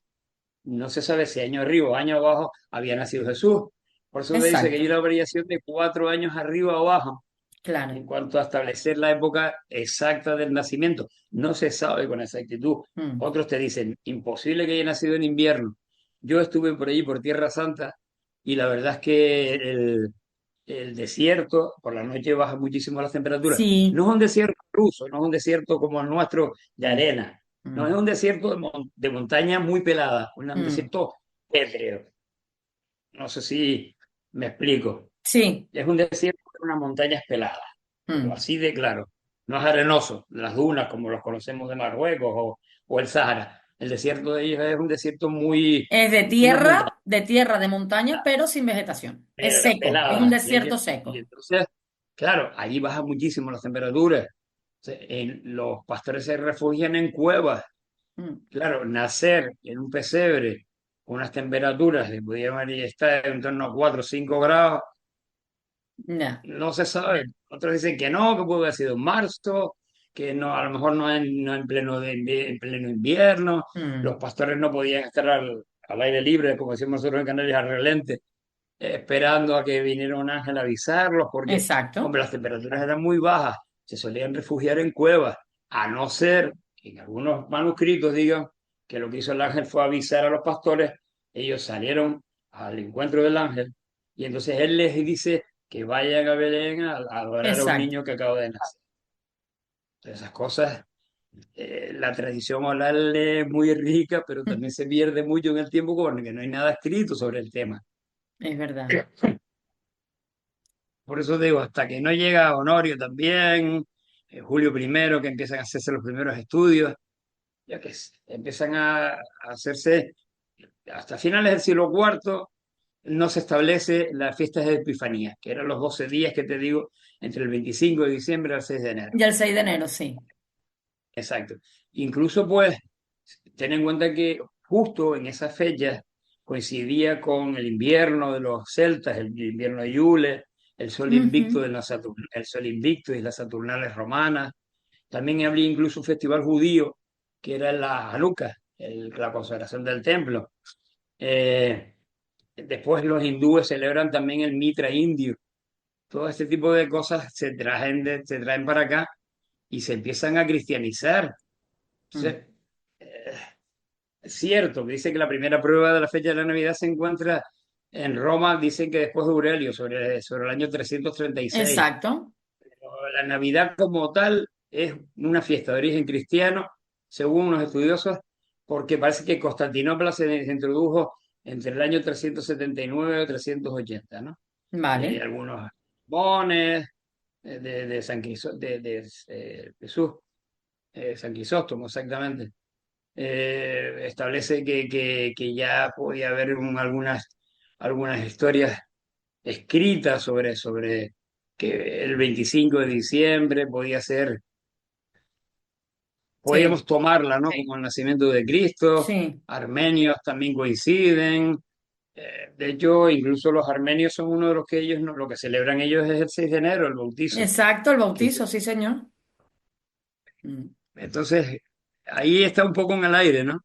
no se sabe si año arriba o año abajo había nacido Jesús. Por eso se dice que hay Exacto. una variación de 4 años arriba o abajo Claro. en cuanto a establecer la época exacta del nacimiento. No se sabe con exactitud. Mm. Otros te dicen, imposible que haya nacido en invierno. Yo estuve por allí, por Tierra Santa, y la verdad es que el desierto, por la noche baja muchísimo las temperaturas. Sí. No es un desierto ruso, no es un desierto como el nuestro de arena. No, es Mm. un desierto de montaña muy pelada, un Mm. desierto pétreo. No sé si me explico. Sí. Es un desierto con unas montañas peladas, pero Mm. así de claro. No es arenoso, las dunas como los conocemos de Marruecos o el Sahara. El desierto de ellos es un desierto muy, Es unas montañas de tierra, de montaña, pero sin vegetación. Es seco, es un peladas. desierto Y seco. entonces, claro, allí bajan muchísimo las temperaturas. Los pastores se refugian en cuevas. Mm. Claro, nacer en un pesebre con unas temperaturas que podían estar en torno a 4 o 5 grados. Ya. No se sabe. Otros dicen que no, que puede haber sido en marzo, que no, a lo mejor no en en pleno invierno. Mm. Los pastores no podían estar al aire libre, como decimos nosotros en Canarias, al relente, esperando a que viniera un ángel a avisarlos, porque, Exacto. hombre, las temperaturas eran muy bajas. Se solían refugiar en cuevas, a no ser que en algunos manuscritos digan que lo que hizo el ángel fue avisar a los pastores. Ellos salieron al encuentro del ángel y entonces él les dice que vayan a Belén a adorar a un Exacto. niño que acaba de nacer. Esas cosas, la tradición oral es muy rica, pero Mm. también se pierde mucho en el tiempo porque no hay nada escrito sobre el tema. Es verdad. Por eso digo, hasta que no llega Honorio también, Julio I, que empiezan a hacerse los primeros estudios, ya que empiezan a hacerse, hasta finales del siglo IV, no se establece las fiestas de Epifanía, que eran los 12 días que te digo, entre el 25 de diciembre al 6 de enero. Y el 6 de enero, sí. Exacto. Incluso, pues, ten en cuenta que justo en esas fechas coincidía con el invierno de los celtas, el invierno de Yule, el sol invicto Ujú. el sol invicto y las Saturnales romanas. También había incluso un festival judío que era la Hanukkah, la consagración del templo. Eh, Después los hindúes celebran también el Mitra indio. Todo este tipo de cosas se traen para acá y se empiezan a cristianizar. Mm. Entonces, es cierto que dice que la primera prueba de la fecha de la Navidad se encuentra en Roma, dicen que después de Aurelio, sobre el año 336. Exacto. La Navidad como tal es una fiesta de origen cristiano, según unos estudiosos, porque parece que Constantinopla se introdujo entre el año 379 y 380, ¿no? Y hay Vale. algunos mones de Jesús, San Crisóstomo, exactamente. Establece que ya podía haber algunas historias escritas sobre que el 25 de diciembre Sí. podíamos tomarla, ¿no? Como el nacimiento de Cristo. Sí. Armenios también coinciden. De hecho, incluso los armenios son uno de los que ellos, no, lo que celebran ellos es el 6 de enero, el bautizo. Exacto, el bautizo, sí, señor. Mm. Entonces, ahí está un poco en el aire, ¿no?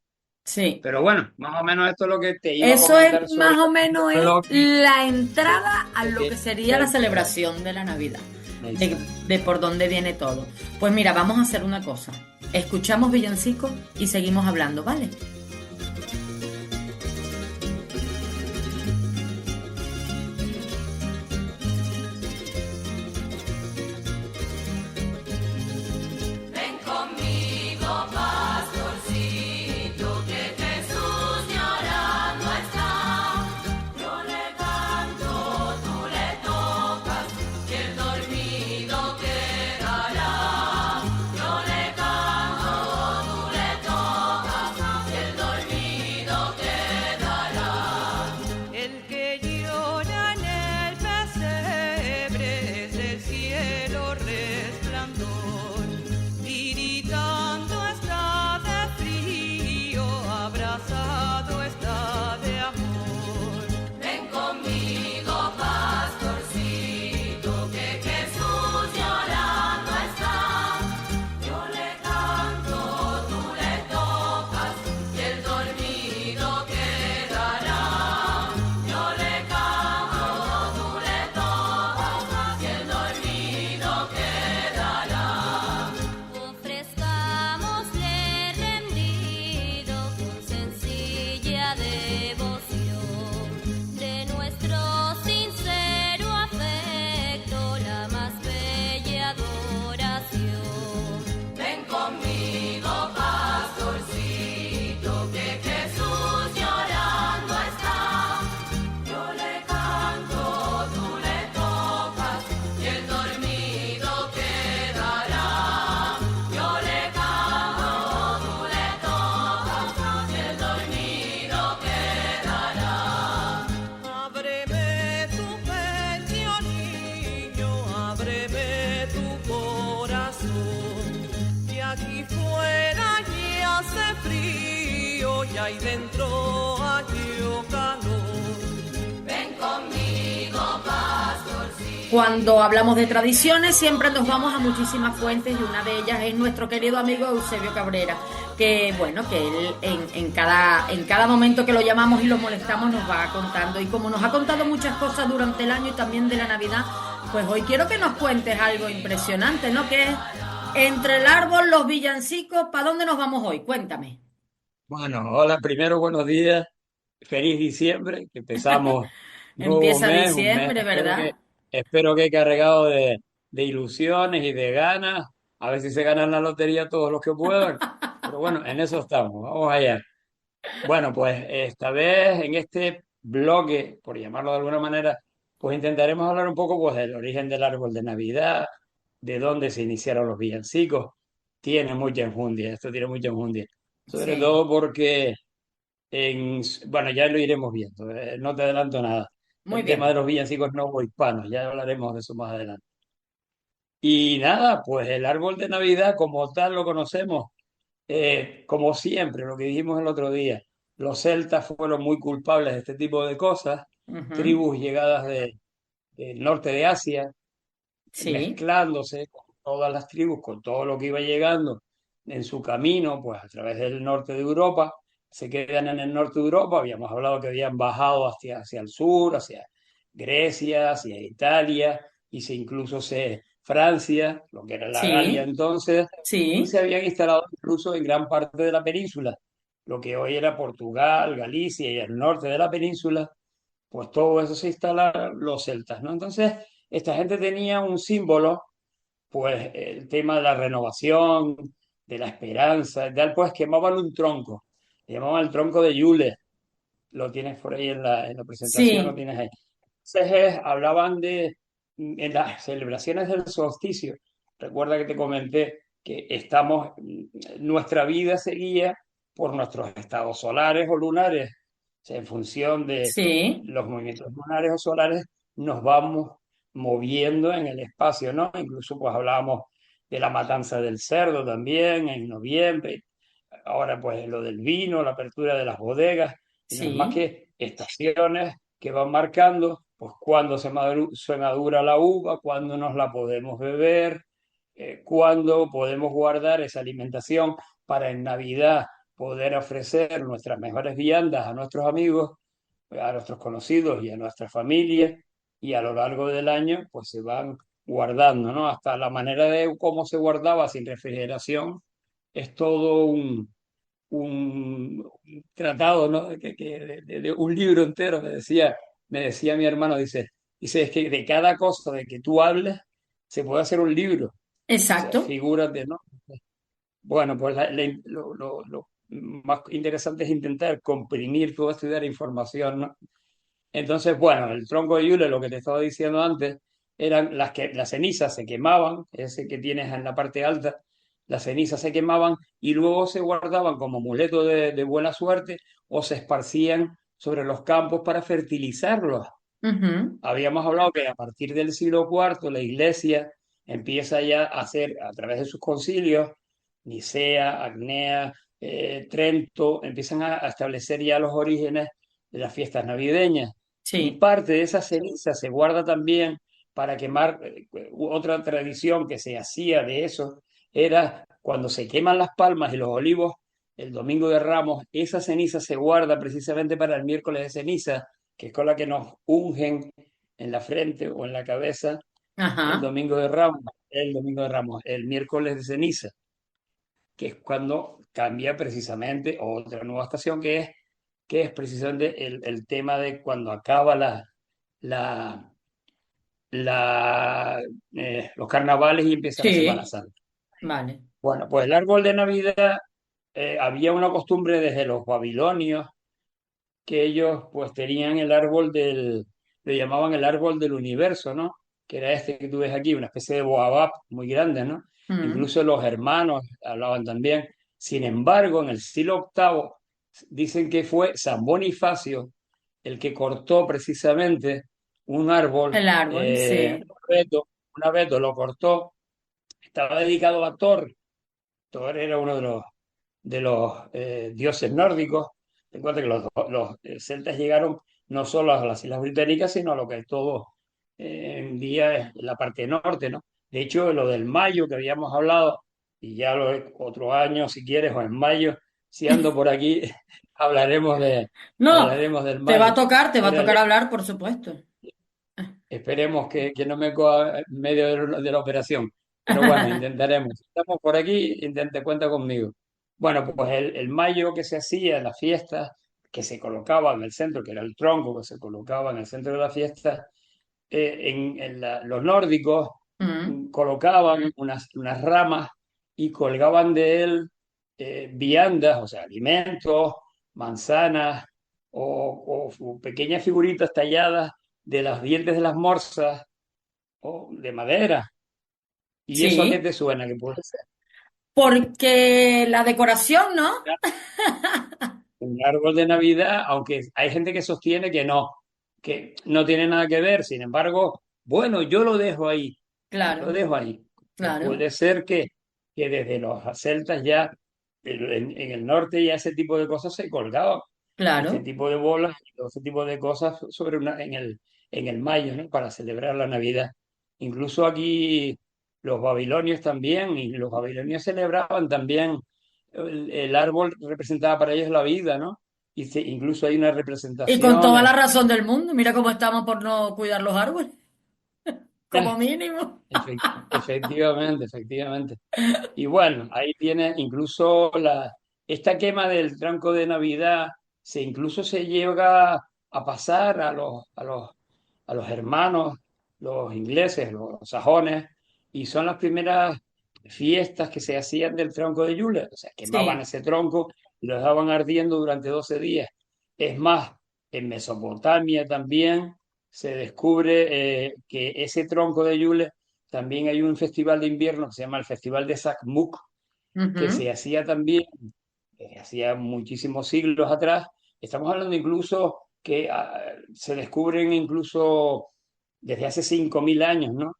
Sí. Pero bueno, más o menos esto es lo que te iba a Eso es comentar sobre más o menos es Loki. la entrada a lo Porque que sería la celebración de la Navidad, de, Exacto. de por dónde viene todo. Pues mira, vamos a hacer una cosa. Escuchamos villancicos y seguimos hablando, ¿vale? y ahí dentro hallo calor. Ven conmigo, pastorcito. Cuando hablamos de tradiciones siempre nos vamos a muchísimas fuentes y una de ellas es nuestro querido amigo Eusebio Cabrera, que bueno, que él en cada momento que lo llamamos y lo molestamos nos va contando, y como nos ha contado muchas cosas durante el año y también de la Navidad, pues hoy quiero que nos cuentes algo impresionante, ¿no? Que es entre el árbol, los villancicos, ¿para dónde nos vamos hoy? Cuéntame. Bueno, hola, primero buenos días, feliz diciembre, que empezamos nuevo Empieza mes, un mes, diciembre, ¿verdad? espero que cargado de ilusiones y de ganas, a ver si se ganan la lotería todos los que puedan, pero bueno, en eso estamos, vamos allá. Bueno, pues esta vez en este bloque, por llamarlo de alguna manera, pues intentaremos hablar un poco pues del origen del árbol de Navidad, de dónde se iniciaron los villancicos. Tiene mucha enjundia, esto tiene mucha enjundia. Sobre Sí, todo porque, bueno, ya lo iremos viendo, no te adelanto nada. muy El tema de bien. los villancicos novohispanos, ya hablaremos de eso más adelante. Y nada, pues el árbol de Navidad como tal lo conocemos, como siempre, lo que dijimos el otro día. Los celtas fueron muy culpables de este tipo de cosas, Ujú. tribus llegadas del norte de Asia, Sí, mezclándose con todas las tribus, con todo lo que iba llegando en su camino, pues a través del norte de Europa, se quedan en el norte de Europa, habíamos hablado que habían bajado hacia el sur, hacia Grecia, hacia Italia, y se incluso Francia, lo que era la Galia sí, entonces, y sí, se habían instalado incluso en gran parte de la península, lo que hoy era Portugal, Galicia y el norte de la península, pues todo eso se instala los celtas, ¿no? Entonces, esta gente tenía un símbolo, pues el tema de la renovación, de la esperanza y tal, pues quemaban un tronco, le llamaban el tronco de Yule, lo tienes por ahí en la presentación, lo sí, tienes ahí. Entonces, hablaban en las celebraciones del solsticio, recuerda que te comenté que nuestra vida seguía por nuestros estados solares o lunares, o sea, en función de sí, los movimientos lunares o solares, nos vamos moviendo en el espacio, ¿no? Incluso pues hablábamos de la matanza del cerdo también en noviembre, ahora pues lo del vino, la apertura de las bodegas, y no es más sí, que estaciones que van marcando pues cuándo se madura la uva, cuándo nos la podemos beber, cuándo podemos guardar esa alimentación para en Navidad poder ofrecer nuestras mejores viandas a nuestros amigos, a nuestros conocidos y a nuestra familia, y a lo largo del año pues se van guardando, ¿no? Hasta la manera de cómo se guardaba sin refrigeración es todo un tratado, ¿no? De un libro entero, me decía mi hermano, dice, es que de cada cosa de que tú hables se puede hacer un libro. O sea, exacto. figúrate, ¿no? Bueno, pues lo más interesante es intentar comprimir toda esta información, ¿no? Entonces, bueno, el tronco de Yule, lo que te estaba diciendo antes, eran las cenizas se quemaban, ese que tienes en la parte alta, las cenizas se quemaban y luego se guardaban como amuleto de buena suerte o se esparcían sobre los campos para fertilizarlos. Ujú. Habíamos hablado que a partir del siglo IV la Iglesia empieza ya a hacer, a través de sus concilios, Nicea, Agnea, Trento, empiezan a establecer ya los orígenes de las fiestas navideñas. Y Sí, parte de esa ceniza se guarda también para quemar. Otra tradición que se hacía de eso era cuando se queman las palmas y los olivos el domingo de Ramos, esa ceniza se guarda precisamente para el miércoles de ceniza, que es con la que nos ungen en la frente o en la cabeza el ajá, domingo de Ramos, el miércoles de ceniza, que es cuando cambia precisamente otra nueva estación, que es precisamente el tema de cuando acaba la, los carnavales y empieza la Semana sí, Santa. vale. Bueno, pues el árbol de Navidad, había una costumbre desde los babilonios que ellos pues tenían lo llamaban el árbol del universo, ¿no? Que era este que tú ves aquí, una especie de boabab muy grande, ¿no? Mm. Incluso los hermanos hablaban también. Sin embargo, en el siglo octavo dicen que fue San Bonifacio el que cortó precisamente un árbol, El árbol, sí, un abeto lo cortó, estaba dedicado a Thor. Thor era uno de los dioses nórdicos, ten en cuenta que los celtas llegaron no solo a las Islas Británicas, sino a lo que es todo en día es la parte norte, ¿no? De hecho, lo del mayo que habíamos hablado, y ya otro año, si quieres, o en mayo, si ando por aquí, hablaremos No, hablaremos del te va mayo. a tocar, te va a Era tocar hablar, por supuesto. Esperemos que no me coja en medio de la operación. Pero bueno, intentaremos. Si estamos por aquí, cuenta conmigo. Bueno, pues el mayo que se hacía en la fiesta, que se colocaba en el centro, que era el tronco que se colocaba en el centro de la fiesta, los nórdicos Mm, colocaban unas ramas y colgaban de él viandas, o sea, alimentos, manzanas o pequeñas figuritas talladas de los dientes de las morsas o de madera. ¿Y eso a qué sí, te suena que puede ser? porque la decoración, ¿no? Un árbol de Navidad, aunque hay gente que sostiene que no tiene nada que ver. Sin embargo, bueno, yo lo dejo ahí, lo Claro, dejo ahí. claro, Puede ser que desde los celtas ya, en el norte ya ese tipo de cosas se colgaban, este claro. tipo de bolas y todo ese tipo de cosas en el mayo, ¿no? Para celebrar la Navidad. Incluso aquí los babilonios también, y los babilonios celebraban también, el árbol representaba para ellos la vida, ¿no? Y incluso hay una Y con representación. toda la razón del mundo, mira cómo estamos por no cuidar los árboles, como mínimo. Efectivamente, efectivamente. Y bueno, ahí tiene incluso esta quema del tranco de Navidad, incluso se llega a pasar a los hermanos, los ingleses, los sajones, y son las primeras fiestas que se hacían del tronco de Yule. O sea, quemaban Sí, ese tronco y lo dejaban ardiendo durante 12 días. Es más, en Mesopotamia también se descubre que ese tronco de Yule, también hay un festival de invierno que se llama el Festival de Sakmuk, que ujú, se hacía también, hacía muchísimos siglos atrás. Estamos hablando incluso que se descubren incluso desde hace 5.000 años, ¿no?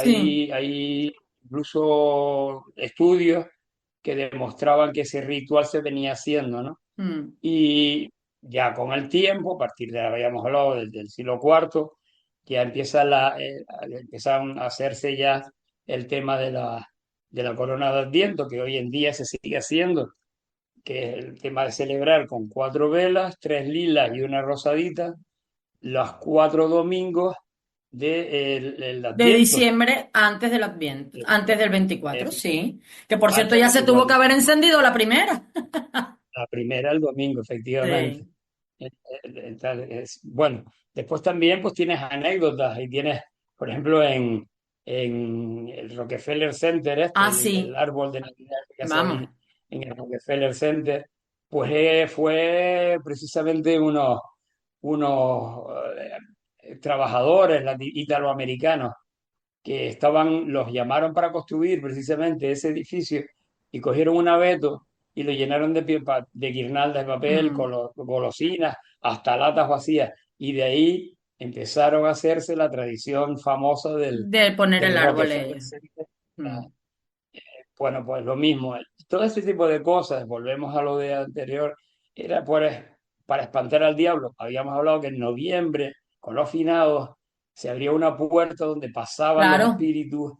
sí, Hay incluso estudios que demostraban que ese ritual se venía haciendo, ¿no? mm. Y ya con el tiempo, a partir de, habíamos hablado del siglo cuarto, ya empiezan a hacerse ya el tema de la corona de Adviento, que hoy en día se sigue haciendo, que es el tema de celebrar con 4 velas, 3 lilas y una rosadita, los 4 domingos del De Adviento. diciembre antes del Adviento, antes del 24, Eh, sí. Que por cierto Antes del ya se tuvo que 24. haber encendido la primera. La primera el domingo, efectivamente. Sí. Bueno, después también pues tienes anécdotas y tienes, por ejemplo, en el Rockefeller Center, Ah, el sí, árbol de Navidad que vamos. hacen en el Rockefeller Center, pues fue precisamente unos trabajadores italoamericanos que los llamaron para construir precisamente ese edificio y cogieron un abeto y lo llenaron de guirnaldas de papel, Mm. golosinas, hasta latas vacías. Y de ahí empezaron a hacerse la tradición famosa De poner del el árbol Rockefeller ellos. Center. Mm. Bueno, pues lo mismo. Todo este tipo de cosas, volvemos a lo de anterior, era para espantar al diablo. Habíamos hablado que en noviembre, con los finados, se abría una puerta donde pasaban los Claro, espíritus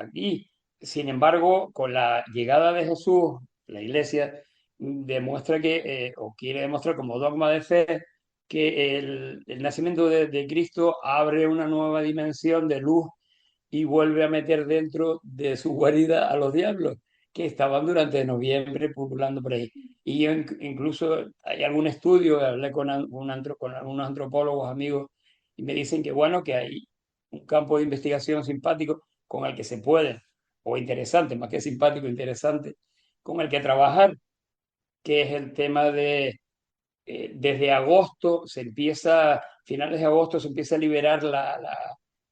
aquí. Sin embargo, con la llegada de Jesús, la iglesia demuestra o quiere demostrar como dogma de fe, que el nacimiento de Cristo abre una nueva dimensión de luz y vuelve a meter dentro de su guarida a los diablos que estaban durante noviembre pululando por ahí. Y yo incluso hay algún estudio, hablé con algunos antropólogos amigos y me dicen que bueno, que hay un campo de investigación simpático con el que se puede, o interesante, más que simpático, interesante, con el que trabajar, que es el tema desde agosto finales de agosto se empieza a liberar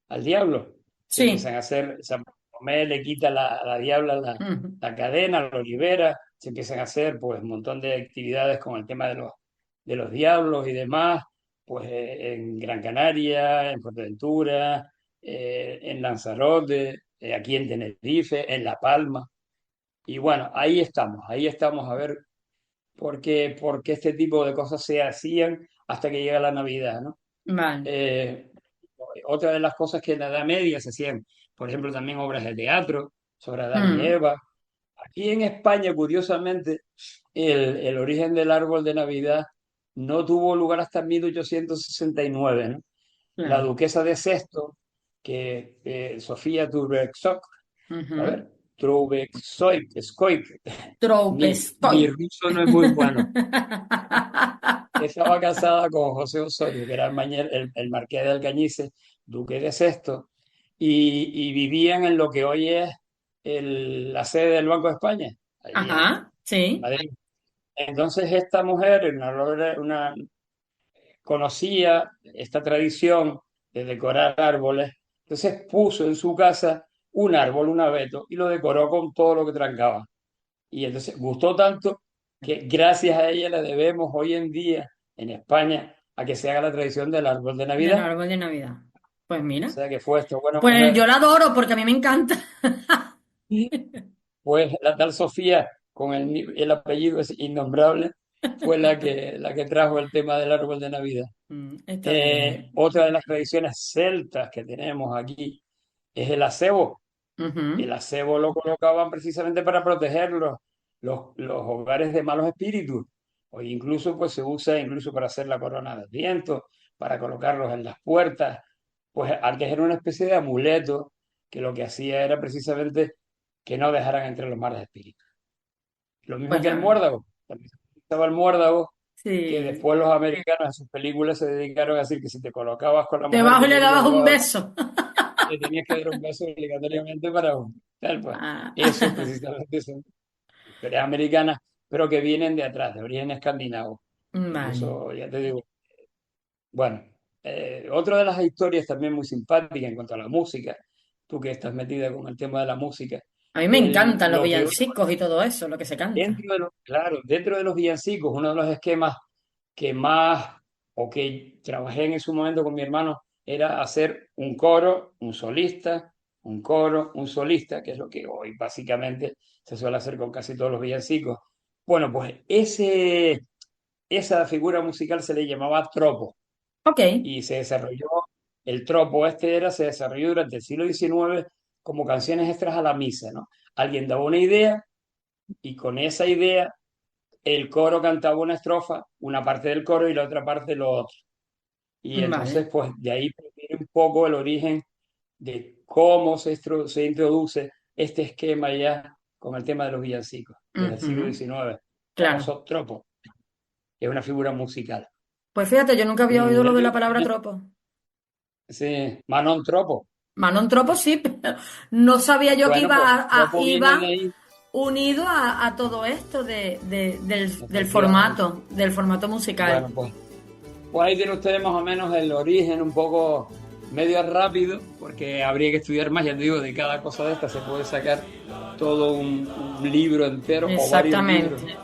al diablo. Se sí. empiezan a hacer, San Bartolomé le quita a la diabla Ujú. la cadena, lo libera, se empiezan a hacer pues un montón de actividades con el tema de los diablos y demás, pues en Gran Canaria, en Fuerteventura, en Lanzarote, aquí en Tenerife, en La Palma. Y bueno, ahí estamos a ver porque este tipo de cosas se hacían hasta que llega la Navidad, ¿no? Vale. Eh, Otra de las cosas que en la Edad Media se hacían, por ejemplo, también obras de teatro sobre Adán y Mm, Eva. Aquí en España, curiosamente, el origen del árbol de Navidad no tuvo lugar hasta 1869, ¿no? La claro. duquesa de Sesto, que Sofía Trubetskói, a Ujú. ver, Trubetskói, mi Tropestoy. ruso no es muy bueno. Estaba casada con José Osorio, que era el marqués de Alcañices, duque de Sesto, y vivían en lo que hoy es la sede del Banco de España, allí en Ajá, sí. Madrid. Entonces esta mujer conocía esta tradición de decorar árboles, entonces puso en su casa un árbol, un abeto, y lo decoró con todo lo que trancaba. Y entonces gustó tanto que gracias a ella le debemos hoy en día en España a que se haga la tradición del árbol de Del Navidad. árbol de Navidad. Pues O mira. sea que fue esta buena Pues yo mujer. la adoro porque a mí me encanta. Y pues la tal Sofía, con el apellido es innombrable, fue la que trajo el tema del árbol de Navidad. Está bien. Otra de las tradiciones celtas que tenemos aquí es el acebo. Ujú. El acebo lo colocaban precisamente para proteger los hogares de malos espíritus. O incluso pues se usa incluso para hacer la corona de viento, para colocarlos en las puertas. Pues antes era una especie de amuleto que lo que hacía era precisamente que no dejaran entrar los malos espíritus. Lo mismo Pues que el ya. muérdago. También se utilizaba el muérdago, que Sí. después los americanos en sus películas se dedicaron a decir que si te colocabas con la Te mujer bajo que y le querías dabas un debajo de beso. le tenías que dar un beso obligatoriamente para tal, pues. Ah, Eso precisamente son historias americanas, pero que vienen de atrás, de origen escandinavo. vale. Incluso, ya te digo, bueno, otra de las historias también muy simpáticas en cuanto a la música, tú que estás metida con el tema de la música, A mí me encantan los los violos, villancicos y todo eso, lo que se canta. claro, dentro de los villancicos, uno de los esquemas que más o que trabajé en su momento con mi hermano era hacer un coro, un solista, un coro, un solista, que es lo que hoy básicamente se suele hacer con casi todos los villancicos. Bueno, pues esa figura musical se le llamaba tropo Ok. y se desarrolló, el tropo se desarrolló durante el siglo XIX como canciones extras a la misa, ¿no? Alguien daba una idea y con esa idea el coro cantaba una estrofa, una parte del coro y la otra parte lo otro. Y entonces, Vale. pues de ahí viene un poco el origen de cómo se introduce este esquema ya con el tema de los villancicos, desde el siglo Ujú. XIX, Claro. famoso tropo, que es una figura musical. Pues fíjate, yo nunca había oído Ya lo de te la digo, palabra tropo. sí, Manon Tropo. Manon tropo sí, pero no sabía yo que Bueno, pues tropo viene de iba ahí, unido a todo esto efectivamente. del formato musical. Bueno, pues ahí tienen ustedes más o menos el origen un poco medio rápido, porque habría que estudiar más, ya te digo, de cada cosa de esta se puede sacar todo un libro entero o varios libros. Exactamente.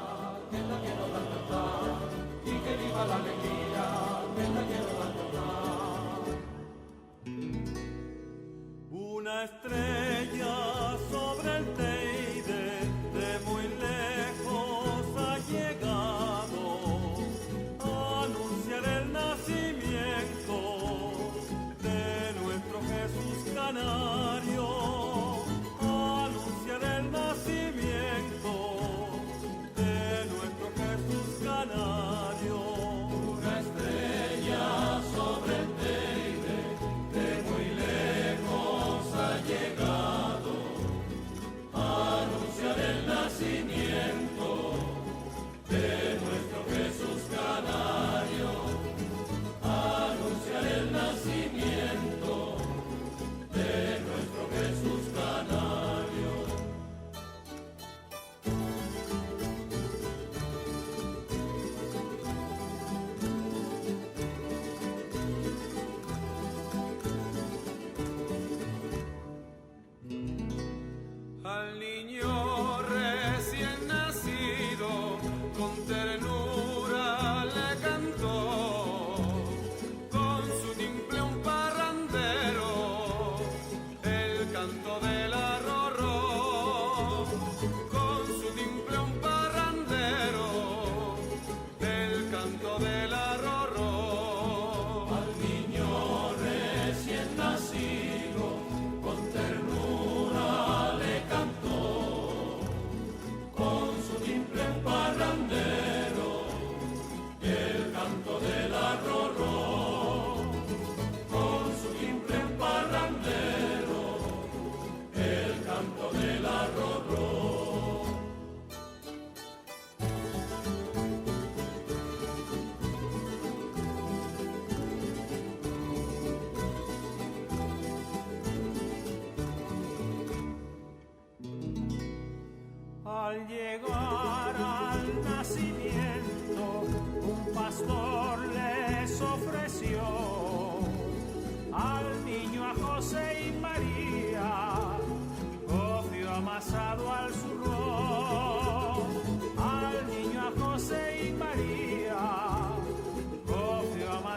Una estrella sobre el Teide de muy lejos ha llegado a anunciar el nacimiento de nuestro Jesús Canario, a anunciar el nacimiento de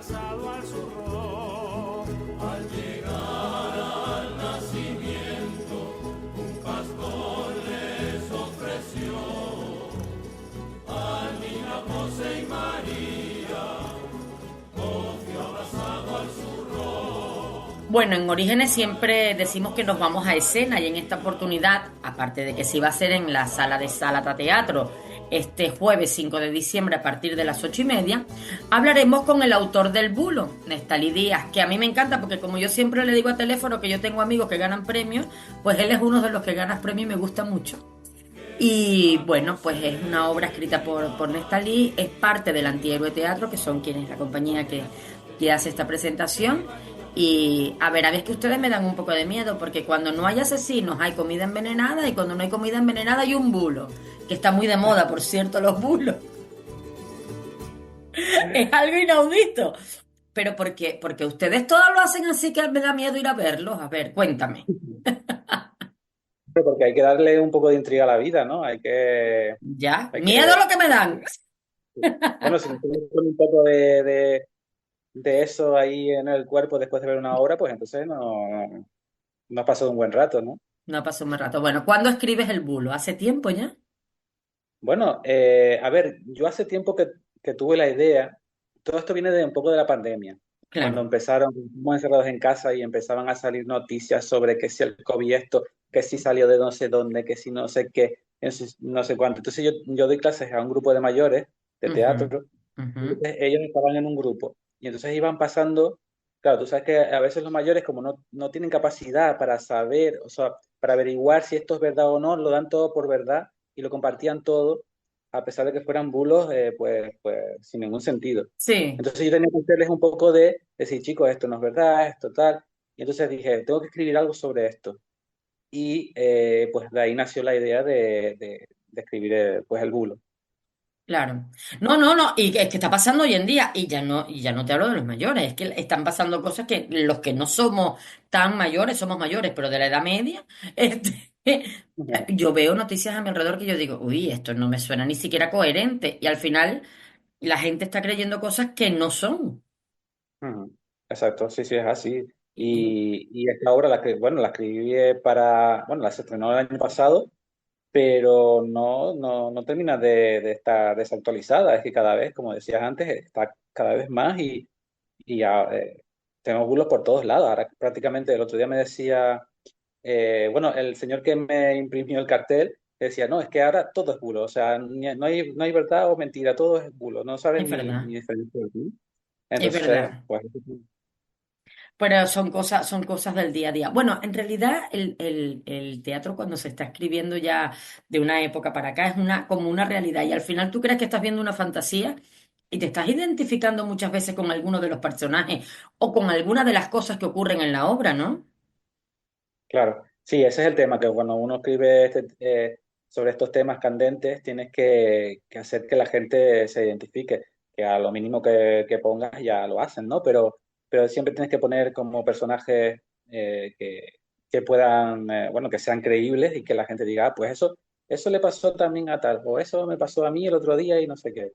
abrazado al zurro. Al llegar al nacimiento, un pastor les ofreció al niño José y María, confió abrazado al zurro. Bueno, en Orígenes siempre decimos que nos vamos a escena y en esta oportunidad, aparte de que se va a hacer en la sala de Salata Teatro este jueves 5 de diciembre a partir de las 8:30, hablaremos con el autor del bulo, Nestalí Díaz, que a mí me encanta porque como yo siempre le digo a teléfono que yo tengo amigos que ganan premios, pues él es uno de los que gana premios y me gusta mucho. Y bueno, pues es una obra escrita por Nestalí, es parte del Antihéroe Teatro, que son quienes la compañía que hace esta presentación. Y a ver que ustedes me dan un poco de miedo, porque cuando no hay asesinos hay comida envenenada y cuando no hay comida envenenada hay un bulo, que está muy de moda, por cierto, los bulos. Es algo inaudito. Pero porque ustedes todos lo hacen así que me da miedo ir a verlos. A ver, cuéntame. Porque hay que darle un poco de intriga a la vida, ¿no? Ya, Hay miedo que, lo que me dan. bueno, si nos con un poco de eso ahí en el cuerpo después de ver una obra, pues entonces no has pasado un buen rato, ¿no? No pasó más rato. Bueno, ¿cuándo escribes el bulo? ¿Hace tiempo ya? Bueno, a ver, yo hace tiempo que tuve la idea, todo esto viene de un poco de la pandemia, cuando Claro. estuvimos encerrados en casa y empezaban a salir noticias sobre que si el COVID esto, que si salió de no sé dónde, que si no sé qué, no sé cuánto. Entonces yo doy clases a un grupo de mayores de Ujú, teatro. ujú. Entonces ellos estaban en un grupo y entonces iban pasando, claro, tú sabes que a veces los mayores como no tienen capacidad para saber, o sea, para averiguar si esto es verdad o no, lo dan todo por verdad y lo compartían todo, a pesar de que fueran bulos, pues sin ningún sentido. Sí, Entonces yo tenía que hacerles un poco de decir, chicos, esto no es verdad, esto tal. Y entonces dije, tengo que escribir algo sobre esto. Y pues de ahí nació la idea de escribir pues el bulo. claro. No, no, no. Y es que está pasando hoy en día. Y ya no te hablo de los mayores. Es que están pasando cosas que los que no somos tan mayores, somos mayores, pero de la edad media, este, Ujú. yo veo noticias a mi alrededor que yo digo, uy, esto no me suena ni siquiera coherente. Y al final la gente está creyendo cosas que no son. Ujú. Exacto, sí, sí, es así. Y Y esta obra, bueno, la escribí bueno, la se estrenó el año pasado, pero no termina de estar desactualizada. Es que cada vez, como decías antes, está cada vez más y ya tenemos bulos por todos lados. Ahora prácticamente el otro día me decía, bueno, el señor que me imprimió el cartel decía, no, es que ahora todo es bulo, o sea, no hay verdad o mentira, todo es bulo, no sabes es ni verdad, diferenciar. es Entonces, verdad. pues, Pero son cosas del día a día. Bueno, en realidad el teatro cuando se está escribiendo ya de una época para acá es como una realidad y al final tú crees que estás viendo una fantasía y te estás identificando muchas veces con alguno de los personajes o con alguna de las cosas que ocurren en la obra, ¿no? claro, sí, ese es el tema, que cuando uno escribe sobre estos temas candentes, tienes que hacer que la gente se identifique, que a lo mínimo que pongas ya lo hacen, ¿no? Pero siempre tienes que poner como personajes que puedan, bueno, que sean creíbles y que la gente diga, ah, pues eso le pasó también a tal, o eso me pasó a mí el otro día y no sé qué.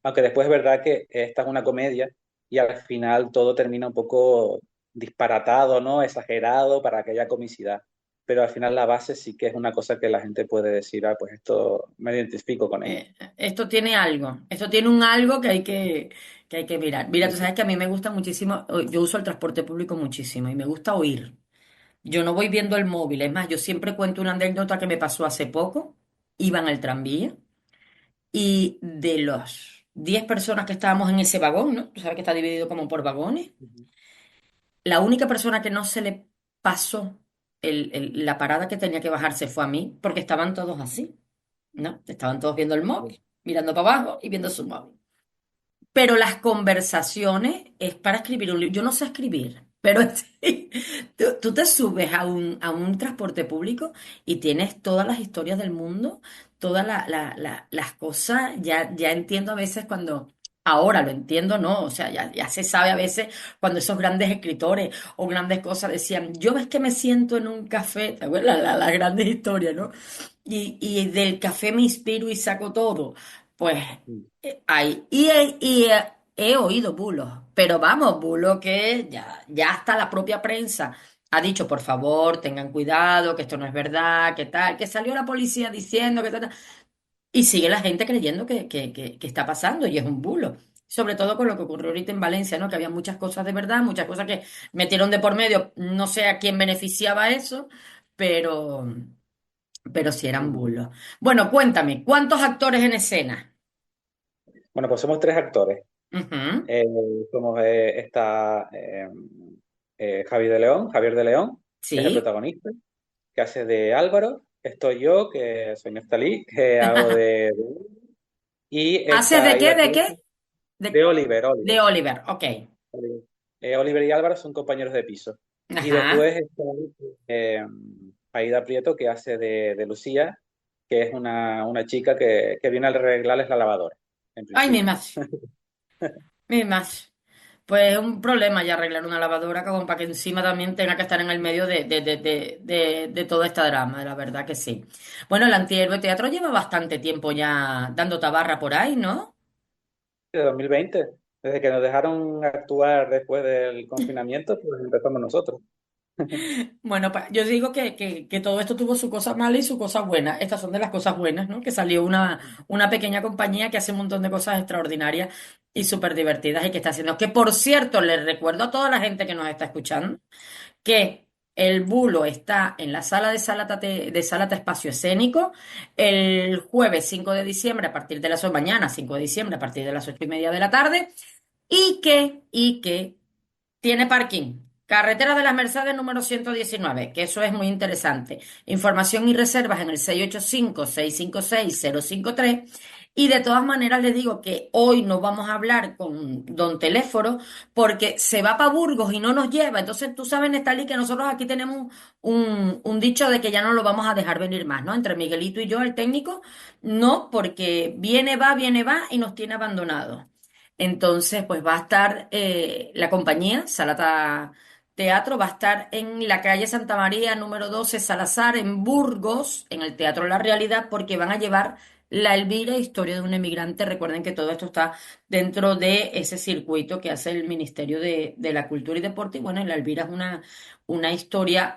Aunque después es verdad que esta es una comedia y al final todo termina un poco disparatado, ¿no? Exagerado para que haya comicidad. Pero al final la base sí que es una cosa que la gente puede decir, ah, pues esto me identifico con ello. Esto tiene algo, esto tiene un algo que hay que mirar. Mira, tú sabes que a mí me gusta muchísimo, yo uso el transporte público muchísimo y me gusta oír. Yo no voy viendo el móvil, es más, yo siempre cuento una anécdota que me pasó hace poco. Iba en el tranvía y de los 10 personas que estábamos en ese vagón, ¿no? Tú sabes que está dividido como por vagones. Ujú. La única persona que no se le pasó la parada que tenía que bajarse fue a mí, porque estaban todos así, ¿no? Estaban todos viendo el móvil, mirando para abajo y viendo su móvil. Pero las conversaciones es para escribir un libro. Yo no sé escribir, pero sí, tú te subes a un transporte público y tienes todas las historias del mundo, todas las cosas. Ya entiendo a veces cuando, ahora lo entiendo, ¿no? O sea, ya se sabe a veces cuando esos grandes escritores o grandes cosas decían, yo ves que me siento en un café, ¿te acuerdas? Las grandes historias, ¿no? Y del café me inspiro y saco todo. Pues hay. Y he oído bulos, pero vamos, bulos que ya hasta la propia prensa ha dicho, por favor, tengan cuidado, que esto no es verdad, que tal, que salió la policía diciendo que tal. Y sigue la gente creyendo que está pasando y es un bulo. Sobre todo con lo que ocurrió ahorita en Valencia, ¿no? Que había muchas cosas de verdad, muchas cosas que metieron de por medio. No sé a quién beneficiaba eso, pero, pero sí eran Mm. bulos. Bueno, cuéntame, ¿cuántos actores en escena? Bueno, pues somos tres actores. Ujú. Eh, está Javier de León, que es el Sí. protagonista, que hace de Álvaro. Estoy yo, que soy Neftalí, que hago y ¿Haces está de qué? Aida ¿De Prieto, qué? De, de Oliver, de Oliver, ok. Oliver. Oliver y Álvaro son compañeros de piso. Y Ajá. después está eh, Aida Prieto, que hace de Lucía, que es una chica que viene a arreglarles la lavadora, en Ay, mi principio. más, mi más. Pues es un problema ya arreglar una lavadora como para que encima también tenga que estar en el medio de toda esta drama, la verdad que sí. Bueno, el antihéroe teatro lleva bastante tiempo ya dando tabarra por ahí, ¿no? De 2020, desde que nos dejaron actuar después del confinamiento, pues empezamos nosotros. Bueno, yo digo que todo esto tuvo su cosa mala y su cosa buena. Estas son de las cosas buenas, ¿no? Que salió una pequeña compañía que hace un montón de cosas extraordinarias y súper divertidas y que está haciendo. Que por cierto, les recuerdo a toda la gente que nos está escuchando que el bulo está en la sala de Sálata Espacio Escénico el jueves 5 de diciembre a partir de las 8 mañana, 5 de diciembre a partir de las 8:30 de la tarde y que tiene parking. Carretera de las Mercedes número 119, que eso es muy interesante. Información y reservas en el 685-656-053. Y de todas maneras les digo que hoy no vamos a hablar con Don Teléfono porque se va para Burgos y no nos lleva. Entonces tú sabes, Nestalí, que nosotros aquí tenemos un dicho de que ya no lo vamos a dejar venir más, ¿no? Entre Miguelito y yo, el técnico, no, porque viene, va y nos tiene abandonados. Entonces, pues va a estar la compañía, Salata Teatro, va a estar en la calle Santa María, número 12 Salazar, en Burgos, en el Teatro La Realidad, porque van a llevar La Elvira, historia de un emigrante. Recuerden que todo esto está dentro de ese circuito que hace el Ministerio de la Cultura y Deporte. Y bueno, La Elvira es una historia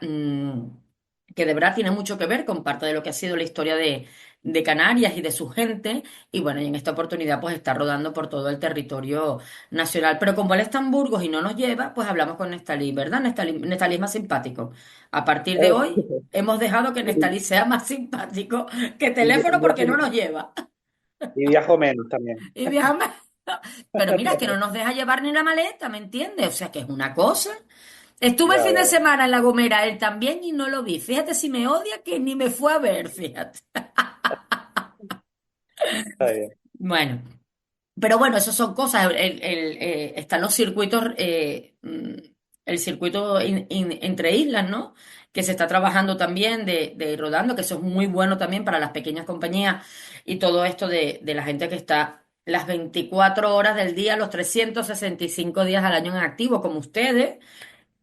que de verdad tiene mucho que ver con parte de lo que ha sido la historia de Canarias y de su gente. Y bueno, y en esta oportunidad pues está rodando por todo el territorio nacional. Pero como él está en Burgos y no nos lleva, pues hablamos con Nestalí, ¿verdad? Nestalí es más simpático. A partir de hoy hemos dejado que Nestalí sea más simpático que Y teléfono porque no nos lleva. viajo menos también. Y viajamos. Pero mira, es que no nos deja llevar ni la maleta, ¿me entiendes? O sea, que es una cosa. Estuve el Ya, fin de ya, ya. semana en La Gomera, él también, y no lo vi. Fíjate si me odia que ni me fue a ver, fíjate. Está bien. Bueno. Pero bueno, eso son cosas. Están los circuitos, el circuito entre islas, ¿no? Que se está trabajando también de ir rodando, que eso es muy bueno también para las pequeñas compañías y todo esto de la gente que está las 24 horas del día, los 365 días al año en activo, como ustedes,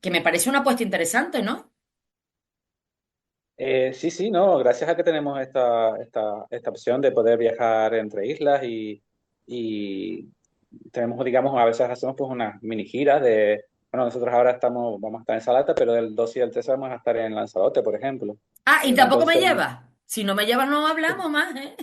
que me parece una apuesta interesante, ¿no? Sí, sí, no, gracias a que tenemos esta opción de poder viajar entre islas y tenemos, digamos, a veces hacemos pues unas mini giras bueno, nosotros ahora vamos a estar en Salata, pero del 2 y del 3 vamos a estar en Lanzarote, por ejemplo. Ah, y tampoco me Entonces, lleva. Si no me lleva, no hablamos más, ¿eh?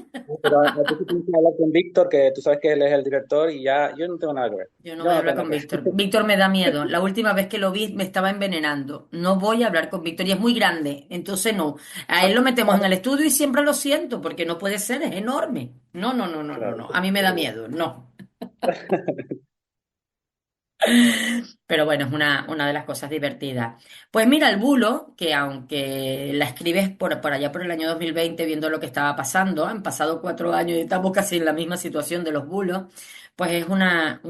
pero aquí sí tienes que hablar con Víctor, que tú sabes que él es el director y ya yo no tengo nada que ver. Yo no Yo voy a no hablar tengo nada con que ver. Víctor. Víctor me da miedo. La última vez que lo vi me estaba envenenando. No voy a hablar con Víctor y es muy grande. Entonces no. A él lo metemos en el estudio y siempre lo siento porque no puede ser, es enorme. No, no, no, no, no, Claro. no. A mí me da miedo. No. Pero bueno, es una de las cosas divertidas. Pues mira, el bulo, que aunque la escribes por allá por el año 2020, viendo lo que estaba pasando, han pasado 4 años y estamos casi en la misma situación de los bulos, pues es una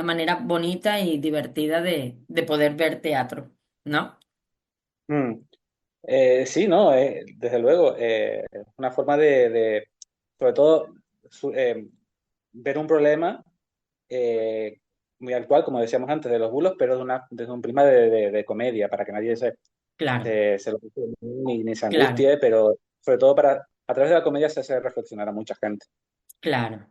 manera bonita y divertida de poder ver teatro, ¿no? Mm. Sí, no, desde luego, una forma sobre todo, su- eh, ver un problema muy actual, como decíamos antes, de los bulos, pero desde un prisma de comedia, para que nadie Claro, se lo tome ni se claro, angustie, pero sobre todo a través de la comedia se hace reflexionar a mucha gente. claro.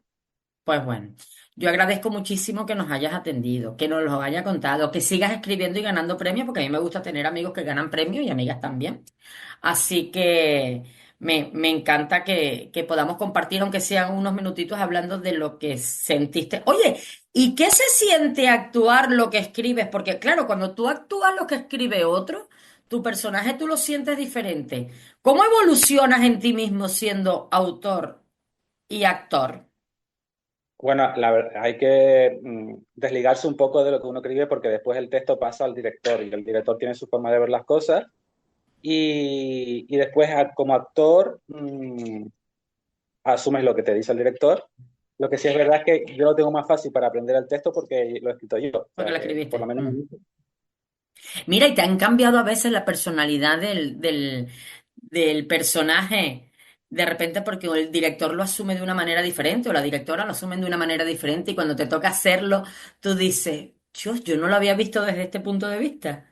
Pues bueno, yo agradezco muchísimo que nos hayas atendido, que nos lo hayas contado, que sigas escribiendo y ganando premios, porque a mí me gusta tener amigos que ganan premios y amigas también. Así que me encanta que podamos compartir, aunque sean unos minutitos, hablando de lo que sentiste. Oye, ¿y qué se siente actuar lo que escribes? Porque claro, cuando tú actúas lo que escribe otro, tu personaje tú lo sientes diferente. ¿Cómo evolucionas en ti mismo siendo autor y actor? Bueno, hay que desligarse un poco de lo que uno escribe porque después el texto pasa al director y el director tiene su forma de ver las cosas y después como actor asumes lo que te dice el director. Lo que sí es verdad es que yo lo tengo más fácil para aprender el texto porque lo he escrito yo. O Porque sea, lo que por escribiste. lo menos Mira, y te han cambiado a veces la personalidad del personaje, de repente porque el director lo asume de una manera diferente o la directora lo asume de una manera diferente y cuando te toca hacerlo, tú dices, yo no lo había visto desde este punto de vista.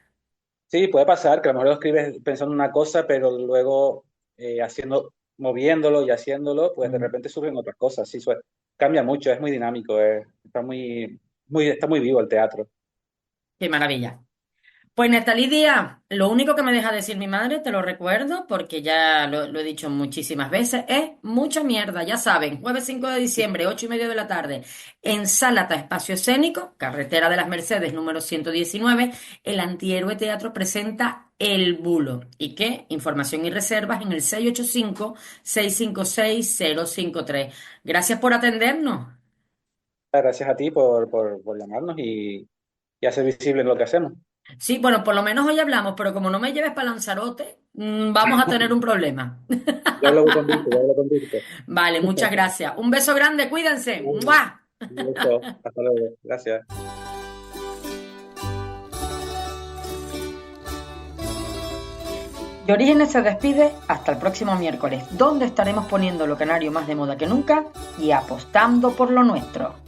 sí, puede pasar que a lo mejor lo escribes pensando en una cosa, pero luego moviéndolo y haciéndolo, pues de Mm, repente surgen otras cosas. Sí, cambia mucho, es muy dinámico, está muy vivo el teatro. qué maravilla. Pues Natalie Díaz, lo único que me deja decir mi madre, te lo recuerdo porque ya lo he dicho muchísimas veces, es mucha mierda, ya saben, jueves 5 de diciembre, 8:30 de la tarde, en Sálata Espacio Escénico, Carretera de las Mercedes, número 119, el Antihéroe Teatro presenta El Bulo. ¿Y qué? Información y reservas en el 685-656-053. Gracias por atendernos. Gracias a ti por llamarnos y hacer visible lo que hacemos. Sí, bueno, por lo menos hoy hablamos, pero como no me lleves para Lanzarote, vamos a tener un problema. Ya hablo con Víctor. Vale, muchas gracias. Un beso grande, cuídense. ¡Mua! Un gusto. Hasta luego. Gracias. Y Orígenes se despide hasta el próximo miércoles, donde estaremos poniendo lo canario más de moda que nunca y apostando por lo nuestro.